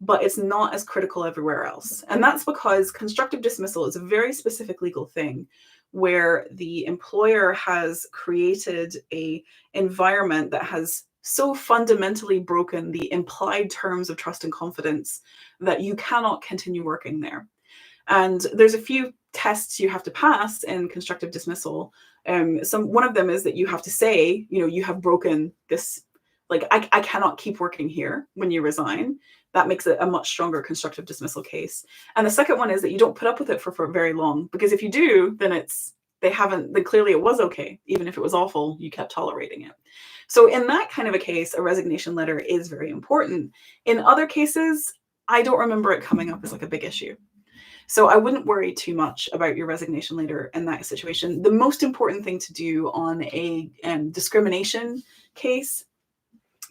but it's not as critical everywhere else. And that's because constructive dismissal is a very specific legal thing where the employer has created an environment that has so fundamentally broken the implied terms of trust and confidence that you cannot continue working there. And there's a few tests you have to pass in constructive dismissal. One of them is that you have to say, you have broken this, like, I cannot keep working here when you resign. That makes it a much stronger constructive dismissal case. And the second one is that you don't put up with it for very long, because if you do, then then clearly it was okay. Even if it was awful, you kept tolerating it. So in that kind of a case, a resignation letter is very important. In other cases, I don't remember it coming up as like a big issue. So I wouldn't worry too much about your resignation letter in that situation. The most important thing to do on a discrimination case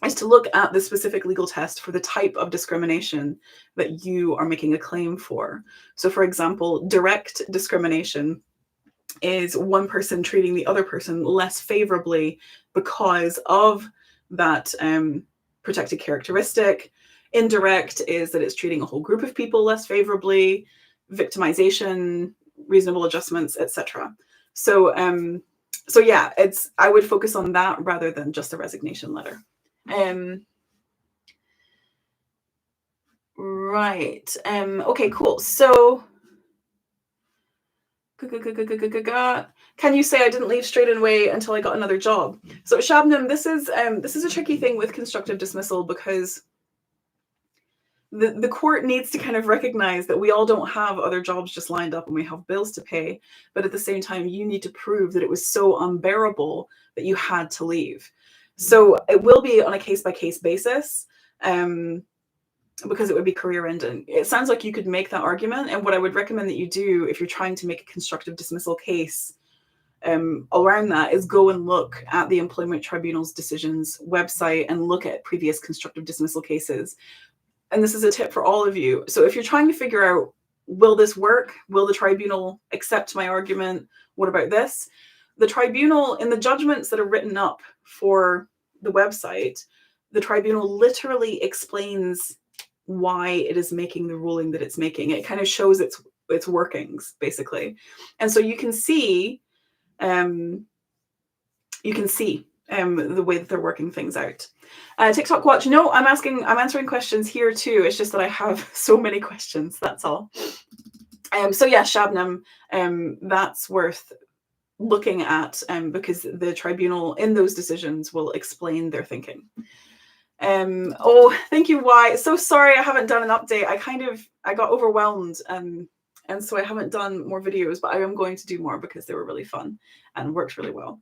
is to look at the specific legal test for the type of discrimination that you are making a claim for. So for example, direct discrimination is one person treating the other person less favorably because of that protected characteristic. Indirect is that it's treating a whole group of people less favorably. Victimization, reasonable adjustments, etc. So yeah, I would focus on that rather than just a resignation letter. Right. Okay, cool. So can you say I didn't leave straight away until I got another job? So Shabnam, this is a tricky thing with constructive dismissal, because the court needs to kind of recognize that we all don't have other jobs just lined up and we have bills to pay. But at the same time, you need to prove that it was so unbearable that you had to leave. So it will be on a case-by-case basis, because it would be career ending. It sounds like you could make that argument. And what I would recommend that you do if you're trying to make a constructive dismissal case around that is go and look at the Employment Tribunal's decisions website and look at previous constructive dismissal cases. And this is a tip for all of you. So if you're trying to figure out, will this work? Will the tribunal accept my argument? What about this? The tribunal, in the judgments that are written up for the website, the tribunal literally explains why it is making the ruling that it's making. It kind of shows its workings, basically. And so you can see the way that they're working things out. TikTok watch. No, I'm answering questions here too. It's just that I have so many questions. That's all. So yeah, Shabnam, that's worth looking at, because the tribunal in those decisions will explain their thinking. Oh, thank you, Y. So sorry I haven't done an update. I got overwhelmed, and so I haven't done more videos, but I am going to do more because they were really fun and worked really well.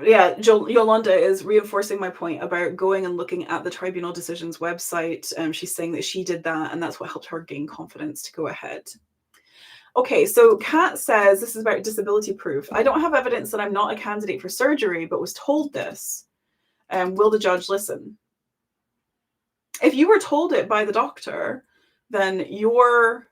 Yeah, Yolanda is reinforcing my point about going and looking at the tribunal decisions website. She's saying that she did that, and that's what helped her gain confidence to go ahead. Okay, so Kat says this is about disability proof. I don't have evidence that I'm not a candidate for surgery, but was told this. Will the judge listen? If you were told it by the doctor, then your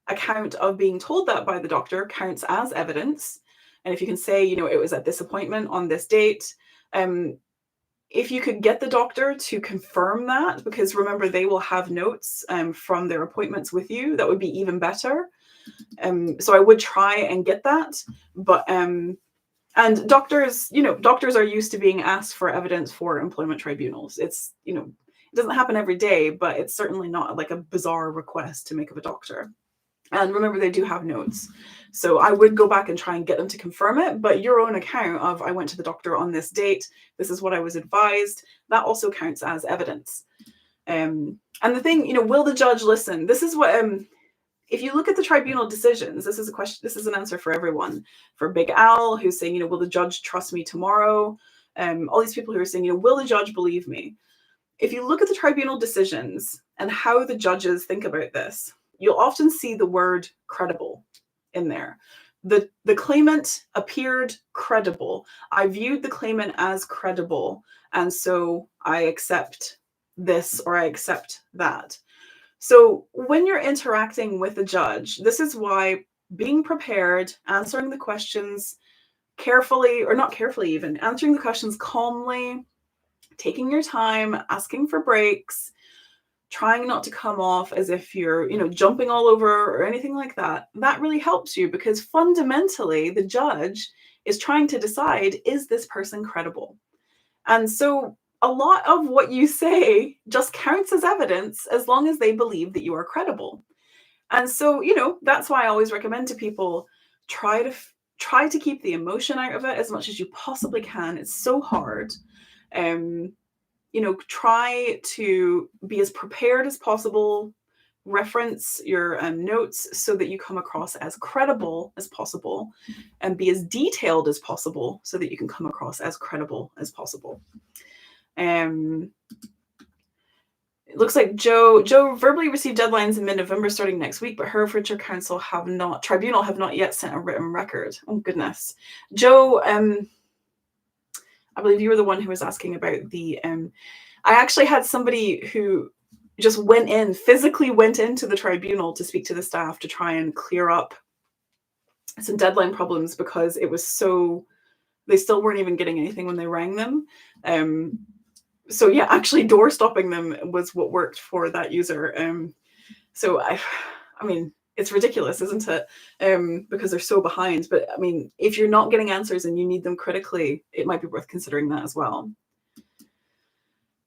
account of being told that by the doctor counts as evidence. And if you can say, it was at this appointment on this date, if you could get the doctor to confirm that, because remember, they will have notes from their appointments with you, that would be even better. So I would try and get that. But and doctors, doctors are used to being asked for evidence for employment tribunals. It's, it doesn't happen every day, but it's certainly not like a bizarre request to make of a doctor. And remember, they do have notes. So I would go back and try and get them to confirm it, but your own account of I went to the doctor on this date, this is what I was advised, that also counts as evidence. And the thing, will the judge listen? This is what, if you look at the tribunal decisions, this is a question, this is an answer for everyone. For Big Al, who's saying, will the judge trust me tomorrow? All these people who are saying, will the judge believe me? If you look at the tribunal decisions and how the judges think about this, you'll often see the word credible in there. The claimant appeared credible. I viewed the claimant as credible, and so I accept this or I accept that. So when you're interacting with a judge, this is why being prepared, answering the questions carefully, or not carefully even, answering the questions calmly, taking your time, asking for breaks, trying not to come off as if you're, jumping all over or anything like that, that really helps you, because fundamentally the judge is trying to decide, is this person credible? And so a lot of what you say just counts as evidence as long as they believe that you are credible. And so, that's why I always recommend to people, try to keep the emotion out of it as much as you possibly can. It's so hard. Try to be as prepared as possible, reference your notes so that you come across as credible as possible, and be as detailed as possible so that you can come across as credible as possible. It looks like Joe verbally received deadlines in mid-November starting next week, but Herefordshire Tribunal have not yet sent a written record. Oh goodness. Joe, I believe you were the one who was asking about the, I actually had somebody who just physically went into the tribunal to speak to the staff to try and clear up some deadline problems, because it was they still weren't even getting anything when they rang them. So yeah, actually door stopping them was what worked for that user. So I mean, it's ridiculous, isn't it? Because they're so behind. But I mean, if you're not getting answers and you need them critically, it might be worth considering that as well.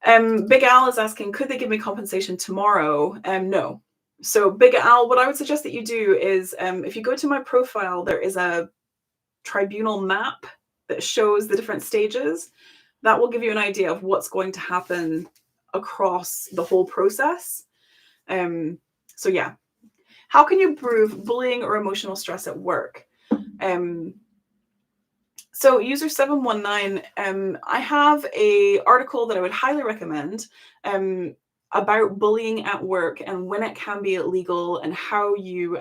Big Al is asking, could they give me compensation tomorrow? No. So Big Al, what I would suggest that you do is, if you go to my profile, there is a tribunal map that shows the different stages. That will give you an idea of what's going to happen across the whole process. So yeah. How can you prove bullying or emotional stress at work? So user 719, I have an article that I would highly recommend about bullying at work and when it can be illegal, and how you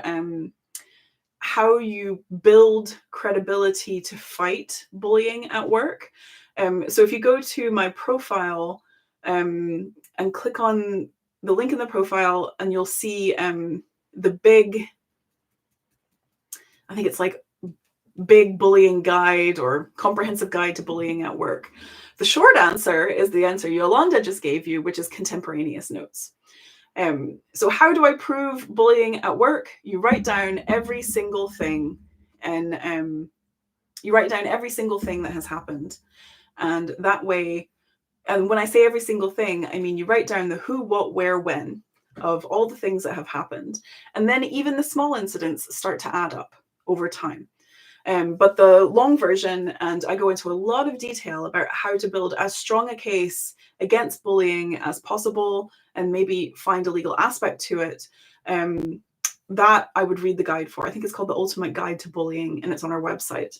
build credibility to fight bullying at work. So if you go to my profile and click on the link in the profile, and you'll see the big, I think it's like big bullying guide or comprehensive guide to bullying at work. The short answer is the answer Yolanda just gave you, which is contemporaneous notes. So how do I prove bullying at work? You write down every single thing, and you write down every single thing that has happened. And that way And when I say every single thing, I mean you write down the who, what, where, when of all the things that have happened. And then even the small incidents start to add up over time. But the long version, and I go into a lot of detail about how to build as strong a case against bullying as possible and maybe find a legal aspect to it, that I would read the guide for. I think it's called The Ultimate Guide to Bullying, and it's on our website.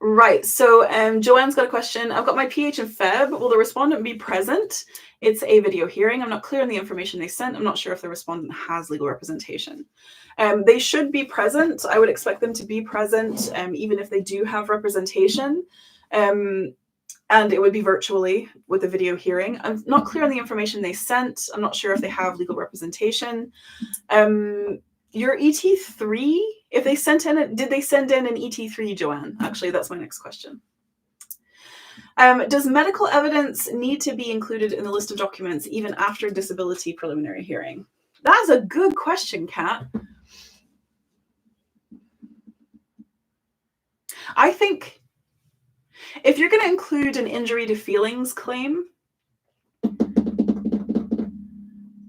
Right, so Joanne's got a question. I've got my PH in Feb. Will the respondent be present? It's a video hearing. I'm not clear on the information they sent. I'm not sure if the respondent has legal representation. They should be present. I would expect them to be present, even if they do have representation. And it would be virtually with a video hearing. I'm not clear on the information they sent. I'm not sure if they have legal representation. Your ET3, if they sent in did they send in an ET3, Joanne? Actually, that's my next question. Does medical evidence need to be included in the list of documents even after disability preliminary hearing? That's a good question, Kat. I think if you're going to include an injury to feelings claim,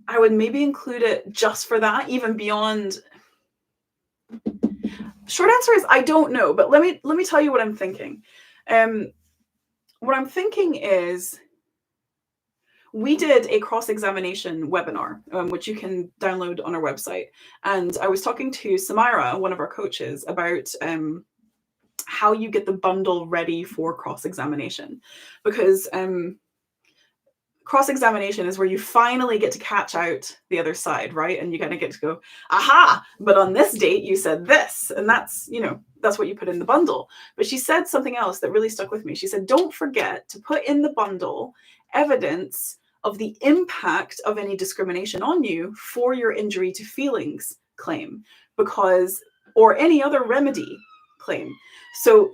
I would maybe include it just for that, even beyond. Short answer is I don't know, but let me tell you what I'm thinking. What I'm thinking is we did a cross-examination webinar, which you can download on our website. And I was talking to Samira, one of our coaches, about how you get the bundle ready for cross-examination. Because cross-examination is where you finally get to catch out the other side, right? And you kind of get to go, aha, but on this date you said this. And that's, that's what you put in the bundle. But she said something else that really stuck with me. She said, don't forget to put in the bundle evidence of the impact of any discrimination on you for your injury to feelings claim, or any other remedy claim. So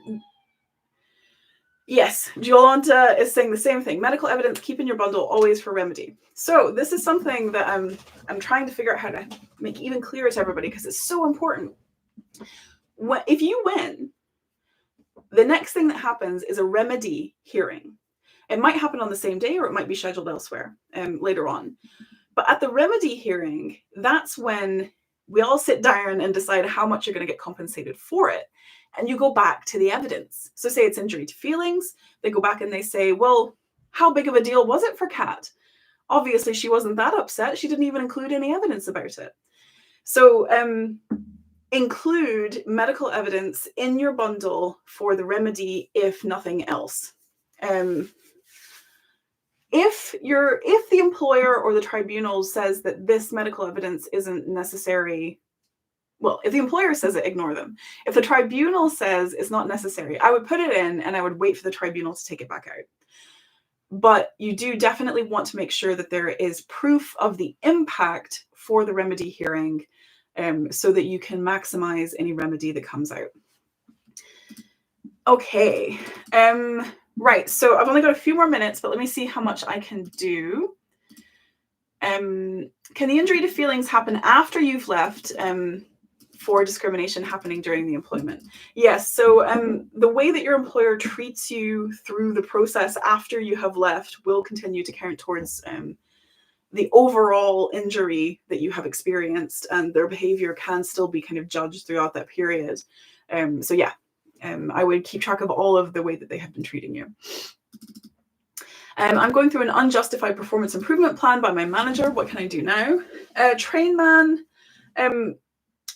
yes, Jolanta is saying the same thing. Medical evidence, keep in your bundle always for remedy. So this is something that I'm trying to figure out how to make even clearer to everybody, because it's so important. If you win, the next thing that happens is a remedy hearing. It might happen on the same day, or it might be scheduled elsewhere later on. But at the remedy hearing, that's when we all sit down and decide how much you're going to get compensated for it. And you go back to the evidence. So say it's injury to feelings. They go back and they say, well, how big of a deal was it for Kat? Obviously, she wasn't that upset. She didn't even include any evidence about it. So include medical evidence in your bundle for the remedy, if nothing else. If the employer or the tribunal says that this medical evidence isn't necessary, well, if the employer says it, ignore them. If the tribunal says it's not necessary, I would put it in and I would wait for the tribunal to take it back out. But you do definitely want to make sure that there is proof of the impact for the remedy hearing, so that you can maximize any remedy that comes out. Okay. Right, so I've only got a few more minutes, but let me see how much I can do. Can the injury to feelings happen after you've left for discrimination happening during the employment? Yes, so the way that your employer treats you through the process after you have left will continue to count towards the overall injury that you have experienced, and their behavior can still be kind of judged throughout that period. So yeah. I would keep track of all of the way that they have been treating you. I'm going through an unjustified performance improvement plan by my manager. What can I do now? Trainman,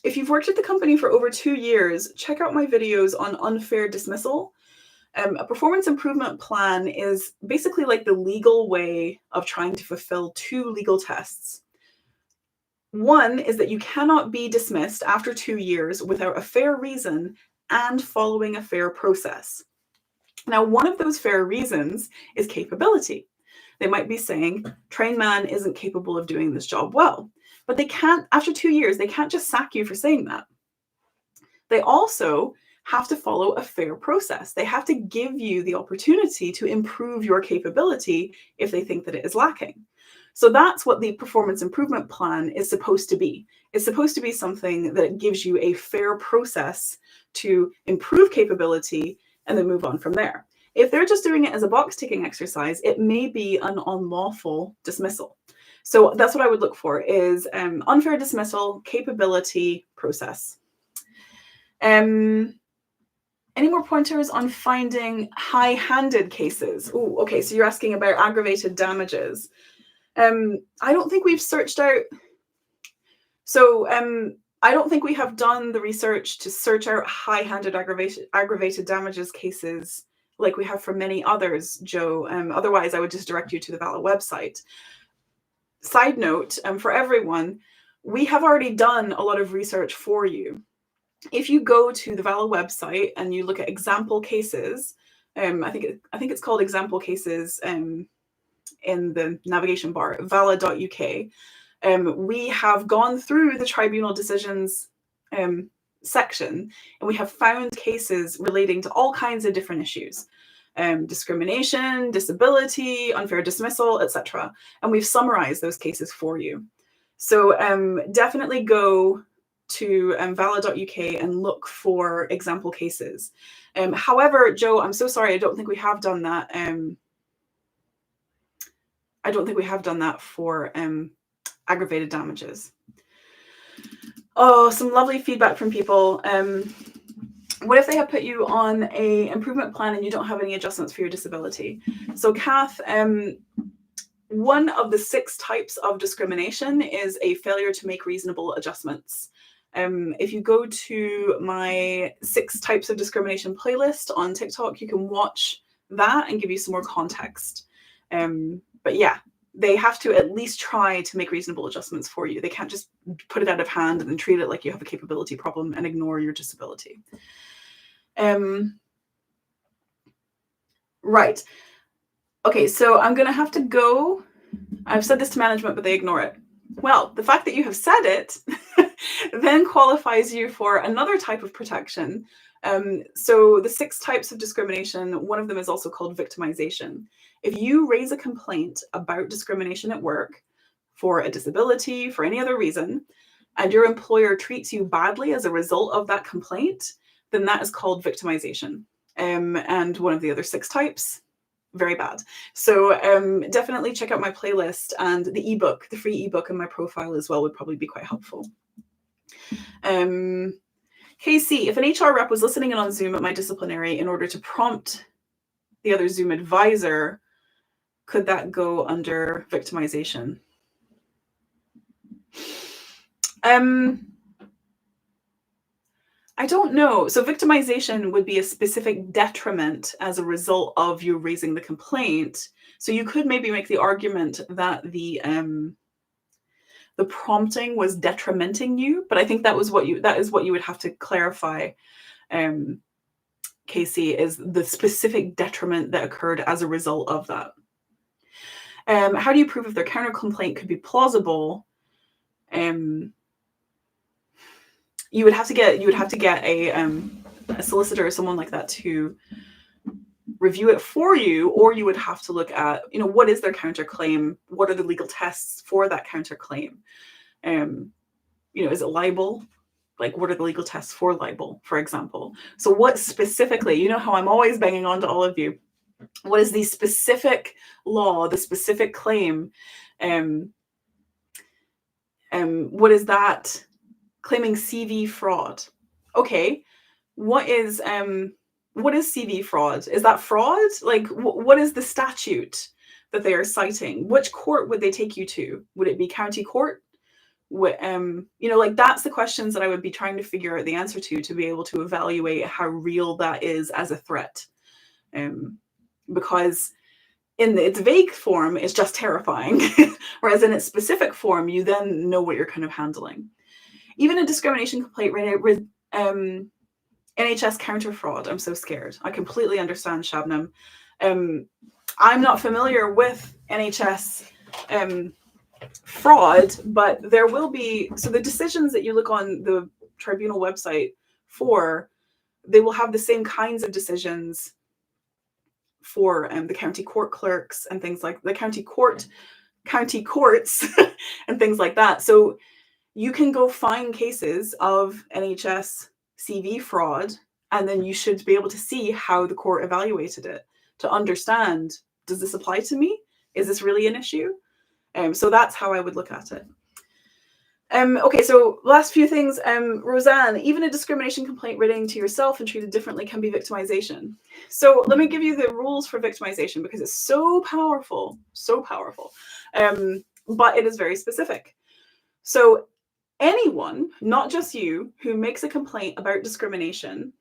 if you've worked at the company for over 2 years, check out my videos on unfair dismissal. A performance improvement plan is basically like the legal way of trying to fulfill 2 legal tests. One is that you cannot be dismissed after 2 years without a fair reason and following a fair process. Now, one of those fair reasons is capability. They might be saying, trained man isn't capable of doing this job well, but they can't, after 2 years, they can't just sack you for saying that. They also have to follow a fair process. They have to give you the opportunity to improve your capability if they think that it is lacking. So that's what the performance improvement plan is supposed to be. It's supposed to be something that gives you a fair process to improve capability and then move on from there. If they're just doing it as a box-ticking exercise, it may be an unlawful dismissal. So that's what I would look for is unfair dismissal, capability, process. Any more pointers on finding high-handed cases? Oh, okay, so you're asking about aggravated damages. I don't think we've searched out... So I don't think we have done the research to search out high-handed aggravated damages cases like we have for many others, Joe. Otherwise, I would just direct you to the VALA website. Side note, for everyone, we have already done a lot of research for you. If you go to the VALA website and you look at example cases, I think it's called example cases in the navigation bar, vala.uk. We have gone through the tribunal decisions section, and we have found cases relating to all kinds of different issues. Discrimination, disability, unfair dismissal, etc. And we've summarized those cases for you. So definitely go to vala.uk and look for example cases. However, Joe, I'm so sorry, I don't think we have done that. I don't think we have done that for aggravated damages. Oh, some lovely feedback from people. What if they have put you on an improvement plan and you don't have any adjustments for your disability? So, Kath, one of the 6 types of discrimination is a failure to make reasonable adjustments. If you go to my 6 types of discrimination playlist on TikTok, you can watch that and give you some more context. But yeah, they have to at least try to make reasonable adjustments for you. They can't just put it out of hand and then treat it like you have a capability problem and ignore your disability. Right. Okay, so I'm going to have to go. I've said this to management, but they ignore it. Well, the fact that you have said it then qualifies you for another type of protection. So the 6 types of discrimination, one of them is also called victimization. If you raise a complaint about discrimination at work for a disability, for any other reason, and your employer treats you badly as a result of that complaint, then that is called victimization. And one of the other 6 types, very bad. So definitely check out my playlist, and the ebook, the free ebook in my profile as well would probably be quite helpful. KC, if an HR rep was listening in on Zoom at my disciplinary in order to prompt the other Zoom advisor, could that go under victimization? I don't know. So victimization would be a specific detriment as a result of you raising the complaint. So you could maybe make the argument that the prompting was detrimenting you, but I think that is what you would have to clarify, Casey, is the specific detriment that occurred as a result of that. How do you prove if their counter complaint could be plausible? You would have to get a solicitor or someone like that to review it for you, or you would have to look at, what is their counterclaim? What are the legal tests for that counterclaim? Is it libel? Like, what are the legal tests for libel, for example? So what specifically, how I'm always banging on to all of you, what is the specific law, the specific claim? What is that? Claiming CV fraud. Okay, what is CV fraud? Is that fraud? Like, what is the statute that they are citing? Which court would they take you to? Would it be county court? That's the questions that I would be trying to figure out the answer to be able to evaluate how real that is as a threat. Because in its vague form, it's just terrifying. Whereas in its specific form, you then know what you're kind of handling. Even a discrimination complaint, NHS counter fraud. I'm so scared. I completely understand, Shabnam. I'm not familiar with NHS fraud, but there will be. So the decisions that you look on the tribunal website for, they will have the same kinds of decisions for the county court clerks and things like the county courts and things like that. So you can go find cases of NHS CV fraud And then you should be able to see how the court evaluated it to understand, does this apply to me? Is this really an issue? So that's how I would look at it. Okay, so last few things. Roseanne, even a discrimination complaint written to yourself and treated differently can be victimization. So let me give you the rules for victimization because it's so powerful, but it is very specific. So anyone, not just you, who makes a complaint about discrimination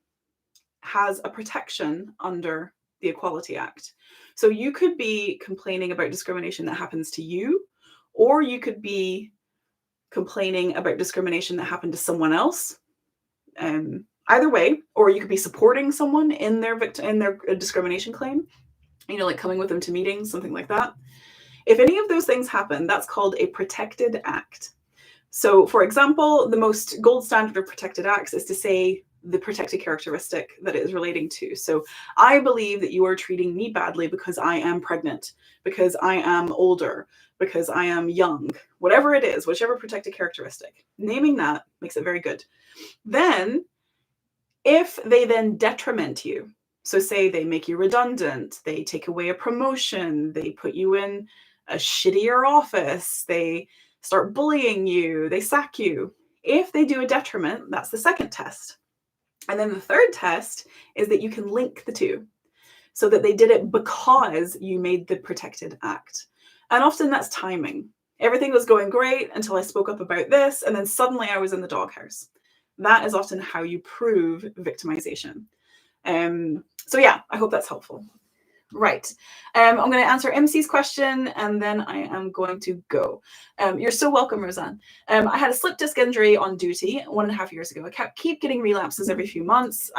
has a protection under the Equality Act. So you could be complaining about discrimination that happens to you, or you could be complaining about discrimination that happened to someone else. Either way, or you could be supporting someone in their discrimination claim, like coming with them to meetings, something like that. If any of those things happen, that's called a protected act. So, for example, the most gold standard of protected acts is to say the protected characteristic that it is relating to. So I believe that you are treating me badly because I am pregnant, because I am older, because I am young, whatever it is, whichever protected characteristic. Naming that makes it very good. Then, if they then detriment you, so say they make you redundant, they take away a promotion, they put you in a shittier office, they start bullying you, they sack you. If they do a detriment, that's the second test. And then the third test is that you can link the two so that they did it because you made the protected act. And often that's timing. Everything was going great until I spoke up about this, and then suddenly I was in the doghouse. That is often how you prove victimization. So yeah, I hope that's helpful. Right. I'm going to answer MC's question and then I am going to go. You're so welcome, Roseanne. I had a slip disc injury on duty 1.5 years ago. I keep getting relapses every few months.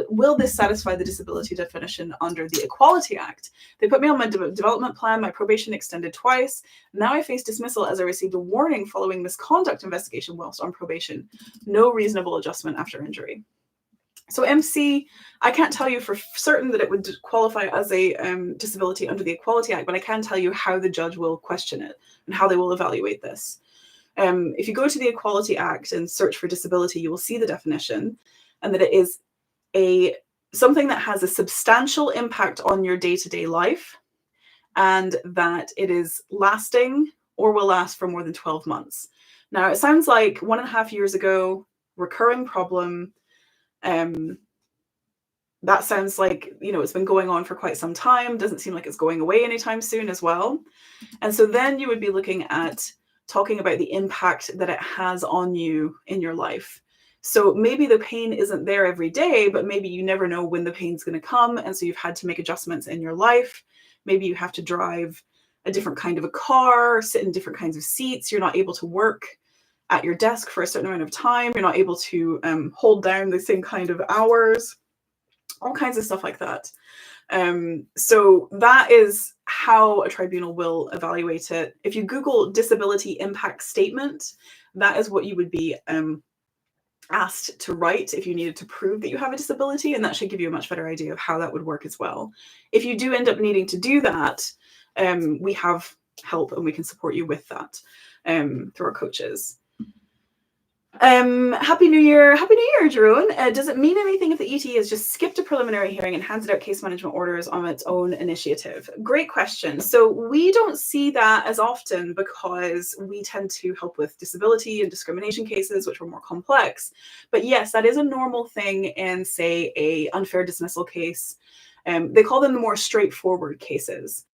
Will this satisfy the disability definition under the Equality Act? They put me on my development plan. My probation extended twice. Now I face dismissal as I received a warning following misconduct investigation whilst on probation. No reasonable adjustment after injury. So MC, I can't tell you for certain that it would qualify as a disability under the Equality Act, but I can tell you how the judge will question it and how they will evaluate this. If you go to the Equality Act and search for disability, you will see the definition, and that it is something that has a substantial impact on your day-to-day life, and that it is lasting or will last for more than 12 months. Now, it sounds like 1.5 years ago, recurring problem. That sounds like, it's been going on for quite some time. Doesn't seem like it's going away anytime soon as well. And so then you would be looking at talking about the impact that it has on you in your life. So maybe the pain isn't there every day, but maybe you never know when the pain's going to come. And so you've had to make adjustments in your life. Maybe you have to drive a different kind of a car, sit in different kinds of seats. You're not able to work at your desk for a certain amount of time. You're not able to hold down the same kind of hours, all kinds of stuff like that. So that is how a tribunal will evaluate it. If you Google disability impact statement, that is what you would be asked to write if you needed to prove that you have a disability, and that should give you a much better idea of how that would work as well. If you do end up needing to do that, we have help and we can support you with that through our coaches. Happy New Year, Jerome. Does it mean anything if the ET has just skipped a preliminary hearing and handed out case management orders on its own initiative? Great question. So we don't see that as often because we tend to help with disability and discrimination cases, which are more complex. But yes, that is a normal thing in, say, a unfair dismissal case. They call them the more straightforward cases.